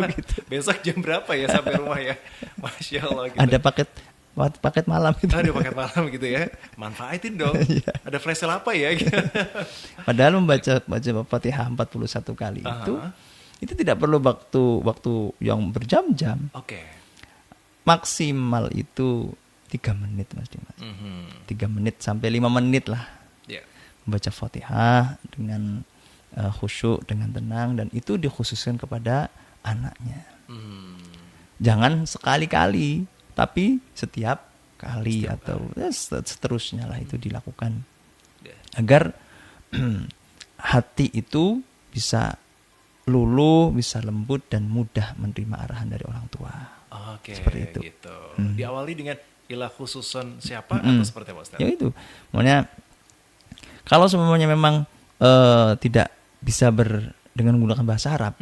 Besok jam berapa ya sampai rumah ya? Masya Allah gitu.
Ada paket malam gitu.
Ada paket malam gitu ya. Manfaatin dong. Ada flash sale apa ya?
Padahal membaca Fatihah 41 kali itu tidak perlu waktu yang berjam-jam.
Oke.
Maksimal itu 3 menit Mas Dimas. 3 menit sampai 5 menit lah.
Yeah.
Membaca Fatihah dengan khusyuk, dengan tenang, dan itu dikhususkan kepada anaknya. Jangan sekali-kali, tapi setiap kali atau seterusnya lah itu dilakukan. Agar hati itu bisa luluh, bisa lembut dan mudah menerima arahan dari orang tua.
Oke,
seperti itu.
Gitu. Diawali dengan ilah khususon siapa atau seperti apa Ustaz?
Ya itu. Makanya kalau semuanya memang tidak bisa dengan menggunakan bahasa Arab,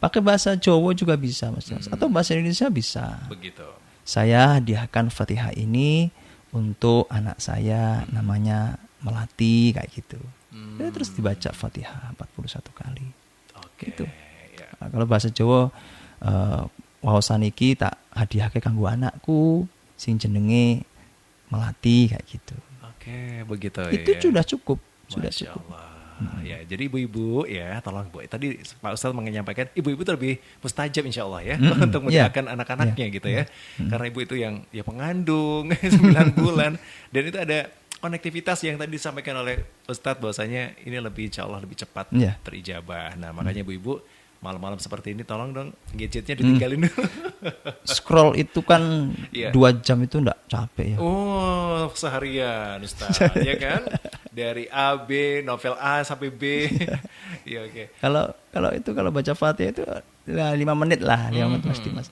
pakai bahasa Jawa juga bisa Mas. Atau bahasa Indonesia bisa.
Begitu.
Saya hadiahkan Fatihah ini untuk anak saya, namanya Melati, kayak gitu. Ya, terus dibaca Fatihah 41 kali.
Oke.
Gitu.
Ya.
Nah, kalau bahasa Jawa, wawasan iki tak hadiahke kanggo anakku sing jenenge Melati, kayak gitu.
Oke, begitu
Itu
ya.
sudah cukup, sudah
Masya
cukup.
Allah. Ya, jadi ibu-ibu ya, tolong Bu. Tadi Pak Ustadz menyampaikan ibu-ibu itu lebih mustajab insya Allah ya untuk mendoakan anak-anaknya gitu ya. Karena ibu itu yang ya pengandung 9 bulan, dan itu ada konektivitas yang tadi disampaikan oleh Ustadz bahwasanya ini lebih insya Allah lebih cepat terijabah. Nah makanya ibu-ibu malam-malam seperti ini tolong dong gadgetnya ditinggalin dulu.
Scroll itu kan 2 jam itu enggak capek ya.
Oh, seharian Ustaz, ya kan? Dari A, B, novel A sampai B. Iya, oke.
Kalau baca Fatihah itu 5 menit lah, 5 menit Mas Dimas.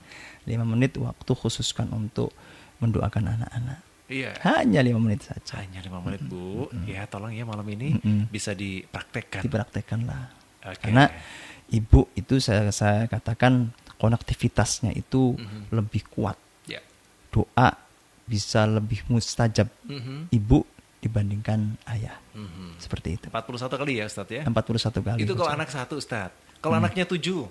5 menit waktu khususkan untuk mendoakan anak-anak.
Iya.
Hanya 5 menit saja.
Hanya 5 menit, Bu. Ya, tolong ya malam ini bisa dipraktekkan.
Dipraktekkanlah.
Okay.
Karena ibu itu saya katakan konektivitasnya itu lebih kuat.
Yeah.
Doa bisa lebih mustajab ibu dibandingkan ayah. Seperti itu.
41 kali ya Ustaz ya?
41 kali.
Itu kalau anak 1 Ustaz. Kalau anaknya 7.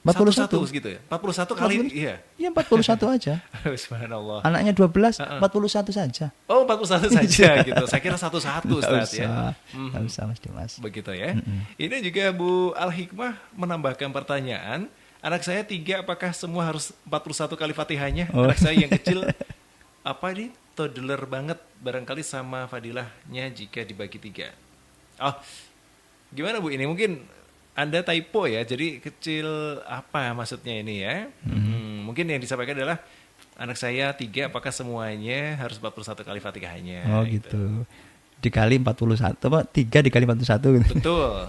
41
gitu ya? 41 kali, iya.
Iya 41 aja.
Subhanallah.
Anaknya 12, 41 saja.
Oh 41 saja gitu. Saya kira 1-1 Ustaz ya.
Nggak usah Mas Dimas.
Begitu ya. Ini juga Bu Al-Hikmah menambahkan pertanyaan. Anak saya 3, apakah semua harus 41 kali Fatihahnya? Anak saya yang kecil, toddler banget. Barangkali sama fadilahnya jika dibagi 3. Oh, gimana Bu ini? Mungkin Anda typo ya, jadi kecil apa maksudnya ini ya? Mungkin yang disampaikan adalah anak saya 3, apakah semuanya harus 41 kali Fatihahnya?
Oh gitu. Dikali 41, 3 dikali 41 gitu.
Betul.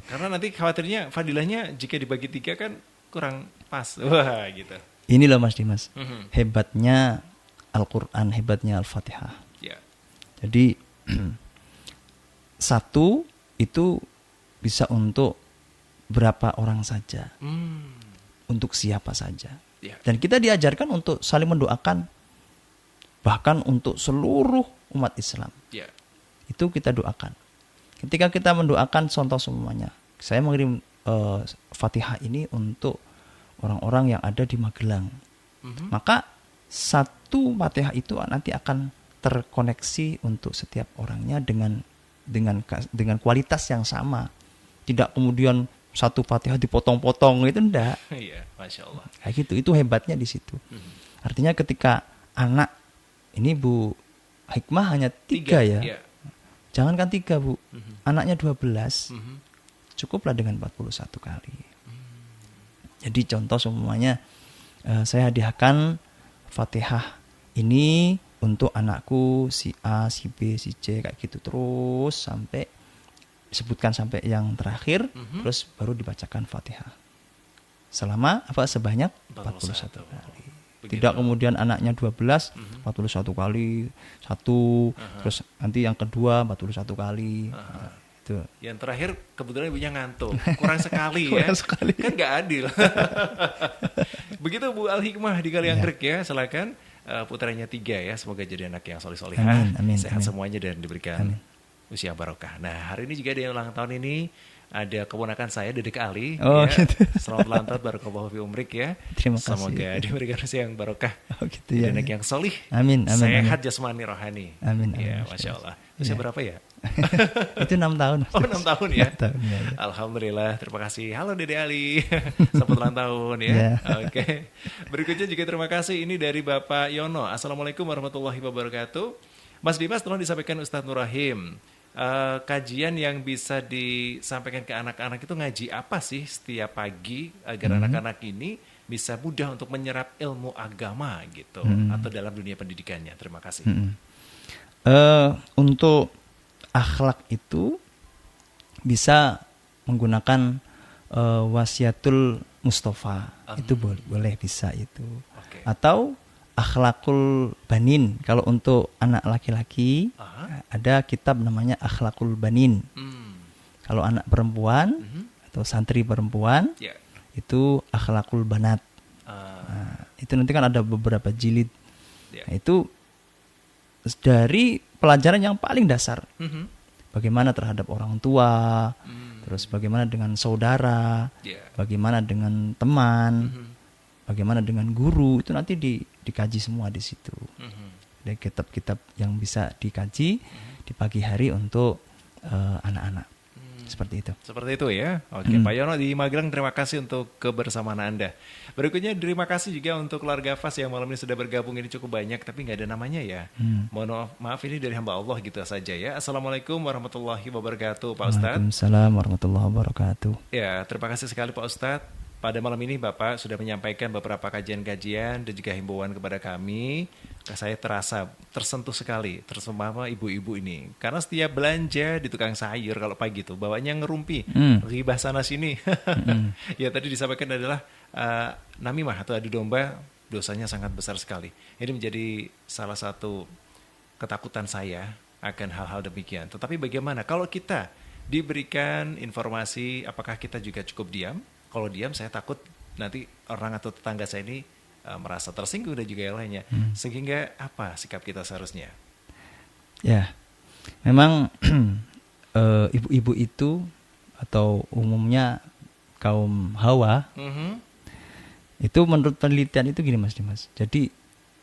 Karena nanti khawatirnya fadilahnya jika dibagi 3 kan kurang pas. Wah gitu.
Ini loh Mas Dimas, hebatnya Al-Quran, hebatnya Al-Fatihah.
Ya.
Jadi 1 itu bisa untuk berapa orang saja, untuk siapa saja.
Ya.
Dan kita diajarkan untuk saling mendoakan, bahkan untuk seluruh umat Islam.
Ya.
Itu kita doakan. Ketika kita mendoakan, contoh semuanya, saya mengirim Fatihah ini untuk orang-orang yang ada di Magelang. Maka 1 Fatihah itu nanti akan terkoneksi untuk setiap orangnya dengan kualitas yang sama. Tidak kemudian 1 Fatihah dipotong-potong, itu enggak.
Iya, Masya Allah.
Kayak gitu, itu hebatnya di situ. Artinya ketika anak, ini Bu Hikmah hanya 3 ya.
Iya.
Jangankan 3 Bu, anaknya 12, cukuplah dengan 41 kali. Jadi contoh semuanya, saya hadiahkan Fatihah ini untuk anakku si A, si B, si C, kayak gitu terus sampai disebutkan sampai yang terakhir, terus baru dibacakan Fatihah. Sebanyak 41 kali.
Begitu.
Tidak kemudian anaknya 12, 41 kali, satu, terus nanti yang kedua 41 kali. Nah, itu.
Yang terakhir kebetulan ibunya ngantuk, kurang sekali ya.
Kurang sekali.
Kan nggak adil. Begitu Bu Al Hikmah di Kalianggrek ya, silakan putranya 3 ya, semoga jadi anak yang soleh-solehah, sehat semuanya dan diberikan usia barokah. Nah hari ini juga ada yang ulang tahun ini. Ada keponakan saya, Dedek Ali.
Oh,
ya.
gitu.
Selamat ulang tahun, barakallahu fi umrik ya.
Terima kasih.
Semoga diberikan usia yang barokah.
Oh, gitu ya.
Anak yang solih.
Amin.
Sehat jasmani rohani.
Amin.
Ya, Masya Allah. Usia berapa ya?
Itu 6 tahun.
Oh, 6 tahun ya?
6 tahun, ya.
Alhamdulillah, terima kasih. Halo Dede Ali. Selamat ulang tahun ya.
Ya.
Oke. Berikutnya juga terima kasih. Ini dari Bapak Yono. Assalamualaikum warahmatullahi wabarakatuh. Mas Dimas, tolong disampaikan Ustadz Nur Rahim. Kajian yang bisa disampaikan ke anak-anak itu ngaji apa sih setiap pagi agar anak-anak ini bisa mudah untuk menyerap ilmu agama gitu atau dalam dunia pendidikannya. Terima kasih.
Untuk akhlak itu bisa menggunakan wasiatul Mustafa. Itu boleh bisa itu.
Okay.
Atau akhlakul banin. Kalau untuk anak laki-laki ada kitab namanya akhlakul banin. Kalau anak perempuan atau santri perempuan itu akhlakul banat. Nah, itu nanti kan ada beberapa jilid. Nah, itu dari pelajaran yang paling dasar. Bagaimana terhadap orang tua, terus bagaimana dengan saudara, bagaimana dengan teman, bagaimana dengan guru, itu nanti dikaji semua di situ. Ada kitab-kitab yang bisa dikaji di pagi hari untuk anak-anak. Seperti itu.
Seperti itu ya. Oke, Pak Yono di Magelang, terima kasih untuk kebersamaan Anda. Berikutnya terima kasih juga untuk keluarga Fas yang malam ini sudah bergabung, ini cukup banyak tapi nggak ada namanya ya. Mohon maaf ini dari hamba Allah gitu saja ya. Assalamualaikum warahmatullahi wabarakatuh Pak Ustadz.
Waalaikumsalam warahmatullahi wabarakatuh.
Ya, terima kasih sekali Pak Ustadz. Pada malam ini Bapak sudah menyampaikan beberapa kajian-kajian dan juga himbauan kepada kami. Saya terasa tersentuh sekali, terutama ibu-ibu ini. Karena setiap belanja di tukang sayur kalau pagi itu bawanya ngerumpi, ribah sana sini. Ya tadi disampaikan adalah namimah atau adu domba, dosanya sangat besar sekali. Ini menjadi salah satu ketakutan saya akan hal-hal demikian. Tetapi bagaimana kalau kita diberikan informasi, apakah kita juga cukup diam? Kalau diam saya takut nanti orang atau tetangga saya ini merasa tersinggung dan juga yang lainnya. Sehingga apa sikap kita seharusnya?
Ya, memang ibu-ibu itu atau umumnya kaum Hawa itu menurut penelitian itu gini Mas Dimas. Jadi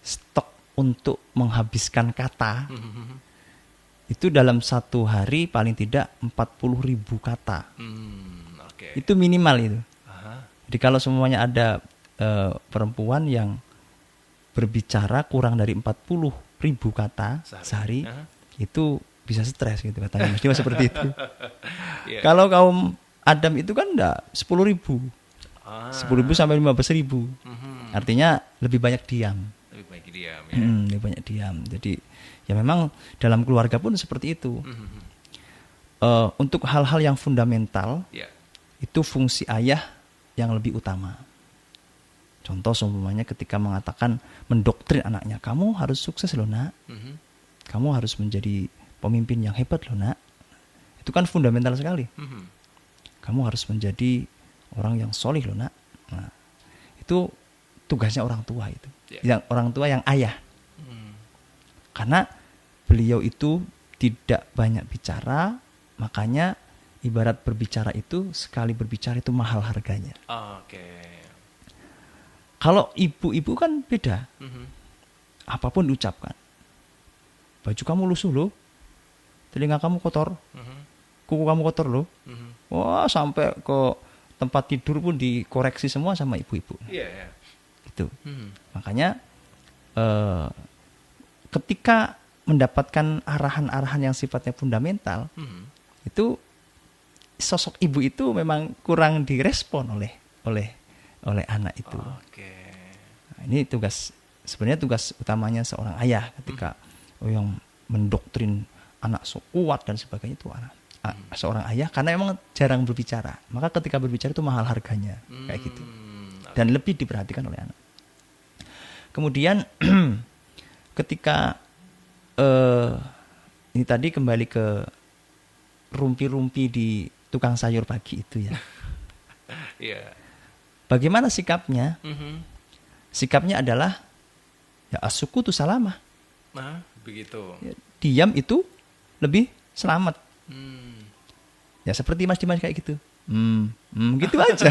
stok untuk menghabiskan kata itu dalam satu hari paling tidak 40.000 kata.
Okay.
Itu minimal itu. Jadi kalau semuanya ada perempuan yang berbicara kurang dari 40.000 kata sehari, itu bisa stres gitu katanya. Mesti seperti itu. Kalau kaum Adam itu kan enggak 10.000. 10.000 sampai 15.000. Artinya lebih banyak diam.
Lebih banyak diam ya.
Lebih banyak diam. Jadi ya memang dalam keluarga pun seperti itu. Untuk hal-hal yang fundamental, itu fungsi ayah yang lebih utama. Contoh seumpamanya ketika mengatakan mendoktrin anaknya, kamu harus sukses loh nak, kamu harus menjadi pemimpin yang hebat loh nak. Itu kan fundamental sekali. Kamu harus menjadi orang yang solih loh nak. Nah, itu tugasnya orang tua itu, yang orang tua yang ayah. Karena beliau itu tidak banyak bicara, makanya ibarat berbicara itu, sekali berbicara itu mahal harganya. Kalau ibu-ibu kan beda. Apapun diucapkan. Baju kamu lusuh loh. Telinga kamu kotor. Kuku kamu kotor loh. Wah, sampai ke tempat tidur pun dikoreksi semua sama ibu-ibu. Gitu. Makanya ketika mendapatkan arahan-arahan yang sifatnya fundamental, itu sosok ibu itu memang kurang direspon oleh anak itu. Nah, ini sebenarnya tugas utamanya seorang ayah ketika yang mendoktrin anak so kuat dan sebagainya itu anak. seorang ayah karena memang jarang berbicara. Maka ketika berbicara itu mahal harganya, kayak gitu. Dan lebih diperhatikan oleh anak. Kemudian ketika ini tadi kembali ke rumpi-rumpi di tukang sayur pagi itu ya.
Iya.
Bagaimana sikapnya? Sikapnya adalah ya as-sukutu salamah.
Nah, begitu.
Ya, diam itu lebih selamat. Ya seperti Mas Dimas kayak gitu. Gitu aja.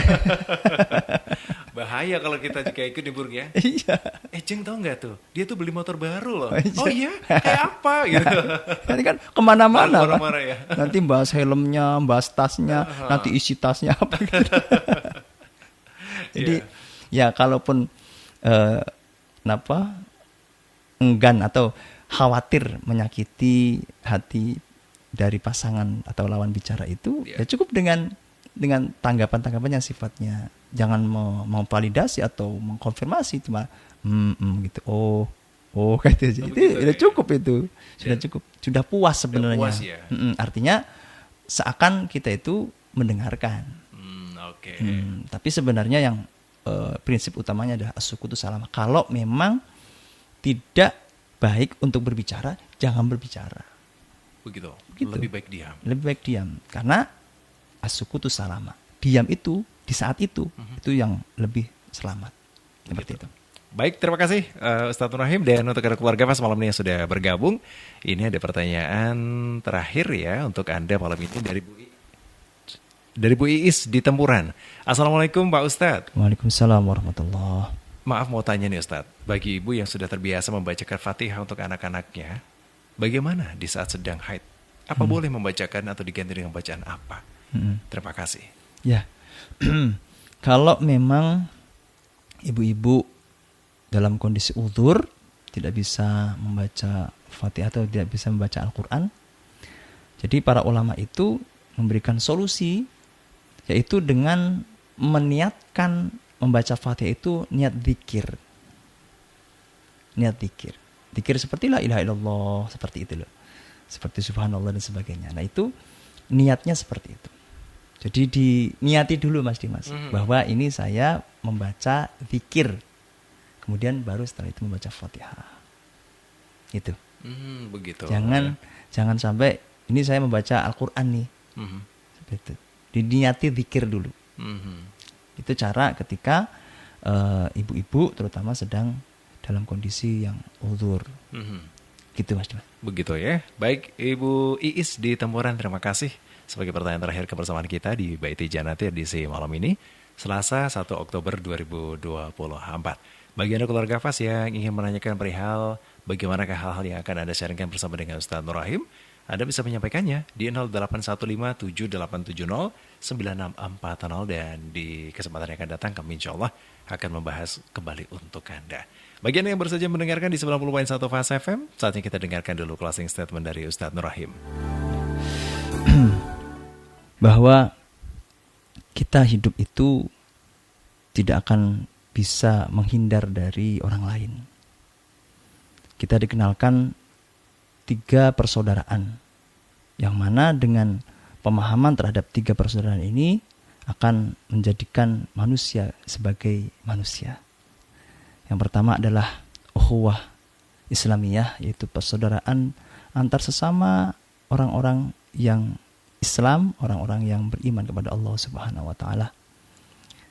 Bahaya kalau kita kayak ikut nih Burg ya.
Iya.
Jeng tau nggak tuh? Dia tuh beli motor baru loh.
Iya.
Oh iya? Kayak apa gitu.
Ini kan kemana-mana kan.
Marah-marah ya.
Nanti bahas helmnya, bahas tasnya, nanti isi tasnya apa gitu. Jadi ya kalaupun enggan atau khawatir menyakiti hati dari pasangan atau lawan bicara itu, ya cukup dengan tanggapan-tanggapan yang sifatnya jangan memvalidasi atau mengkonfirmasi, cuma gitu. Oh kayak itu. Itu sudah cukup itu. Sudah cukup. Sudah puas sebenarnya.
Puas, ya?
Artinya seakan kita itu mendengarkan.
Oke.
Tapi sebenarnya yang prinsip utamanya adalah as-sukutu salamah. Kalau memang tidak baik untuk berbicara, jangan berbicara. Begitu.
Lebih baik diam.
Lebih baik diam. Karena as-sukutu salamah. Diam itu di saat itu yang lebih selamat. Seperti itu.
Baik, terima kasih Ustadz Nur Rahim. Dan untuk keluarga Pas malam ini yang sudah bergabung, ini ada pertanyaan terakhir ya untuk Anda malam ini dari Bu Iis di Tempuran. Assalamualaikum Pak Ustadz.
Waalaikumsalam warahmatullahi.
Maaf mau tanya nih Ustadz, bagi ibu yang sudah terbiasa membacakan Fatihah untuk anak-anaknya, bagaimana di saat sedang haid? Apa boleh membacakan atau diganti dengan bacaan apa? Terima kasih.
Ya, kalau memang ibu-ibu dalam kondisi uzur tidak bisa membaca Fatihah atau tidak bisa membaca Al-Quran, jadi para ulama itu memberikan solusi, yaitu dengan meniatkan membaca Fatihah itu niat zikir. Niat zikir. Zikir seperti la ilaha illallah, seperti itu loh. Seperti subhanallah dan sebagainya. Nah itu niatnya seperti itu. Jadi diniati dulu Mas Dimas, bahwa ini saya membaca zikir. Kemudian baru setelah itu membaca Fatihah. Gitu.
Begitu.
Jangan sampai ini saya membaca Al-Quran nih. Seperti itu. Diniati zikir dulu. Itu cara ketika ibu-ibu terutama sedang dalam kondisi yang uzur. Gitu Mas Dimas.
Begitu ya. Baik, Ibu Iis di Tempuran, terima kasih sebagai pertanyaan terakhir kebersamaan kita di Baiti Janati edisi malam ini, Selasa 1 Oktober 2024. Bagi Anda keluarga Fas yang ingin menanyakan perihal bagaimanakah hal-hal yang akan Anda sharingkan bersama dengan Ustadz Nur Rahim, Anda bisa menyampaikannya di 081578709640 dan di kesempatan yang akan datang kami insya Allah akan membahas kembali untuk Anda. Bagi Anda yang baru saja mendengarkan di 90.1 Fas FM, saatnya kita dengarkan dulu closing statement dari Ustadz Nur Rahim.
Bahwa kita hidup itu tidak akan bisa menghindar dari orang lain. Kita dikenalkan 3 persaudaraan, yang mana dengan pemahaman terhadap 3 persaudaraan ini akan menjadikan manusia sebagai manusia. Yang pertama adalah ukhuwah Islamiyah, yaitu persaudaraan antar sesama orang-orang yang Islam, orang-orang yang beriman kepada Allah Subhanahu wa taala.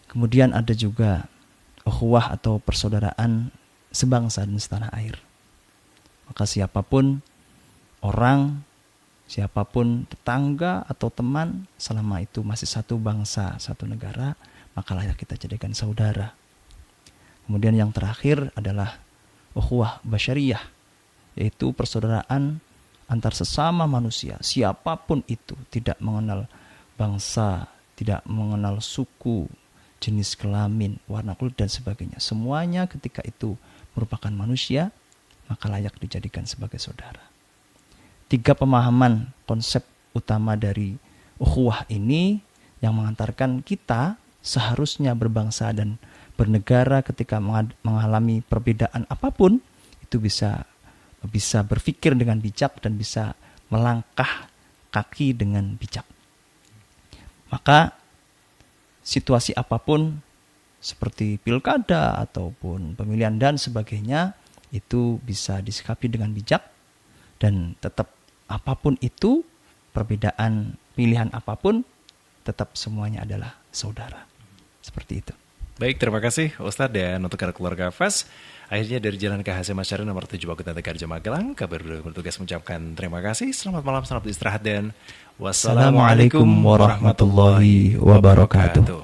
Kemudian ada juga ukhuwah atau persaudaraan sebangsa dan setanah air. Maka siapapun orang, siapapun tetangga atau teman, selama itu masih satu bangsa, satu negara, maka layak kita jadikan saudara. Kemudian yang terakhir adalah ukhuwah basyariyah, yaitu persaudaraan antar sesama manusia, siapapun itu, tidak mengenal bangsa, tidak mengenal suku, jenis kelamin, warna kulit dan sebagainya. Semuanya ketika itu merupakan manusia, maka layak dijadikan sebagai saudara. 3 pemahaman konsep utama dari ukhuwah ini yang mengantarkan kita seharusnya berbangsa dan bernegara ketika mengalami perbedaan apapun, itu bisa berpikir dengan bijak dan bisa melangkah kaki dengan bijak. Maka situasi apapun seperti pilkada ataupun pemilihan dan sebagainya itu bisa disikapi dengan bijak, dan tetap apapun itu, perbedaan pilihan apapun, tetap semuanya adalah saudara. Seperti itu.
Baik, terima kasih Ustadz. Dan untuk keluarga FAS, akhirnya dari Jalan KHC Masyari nomor 7 Bakutan Tegarja Magelang, kabar bertugas mengucapkan terima kasih. Selamat malam, selamat istirahat, dan wassalamualaikum warahmatullahi wabarakatuh.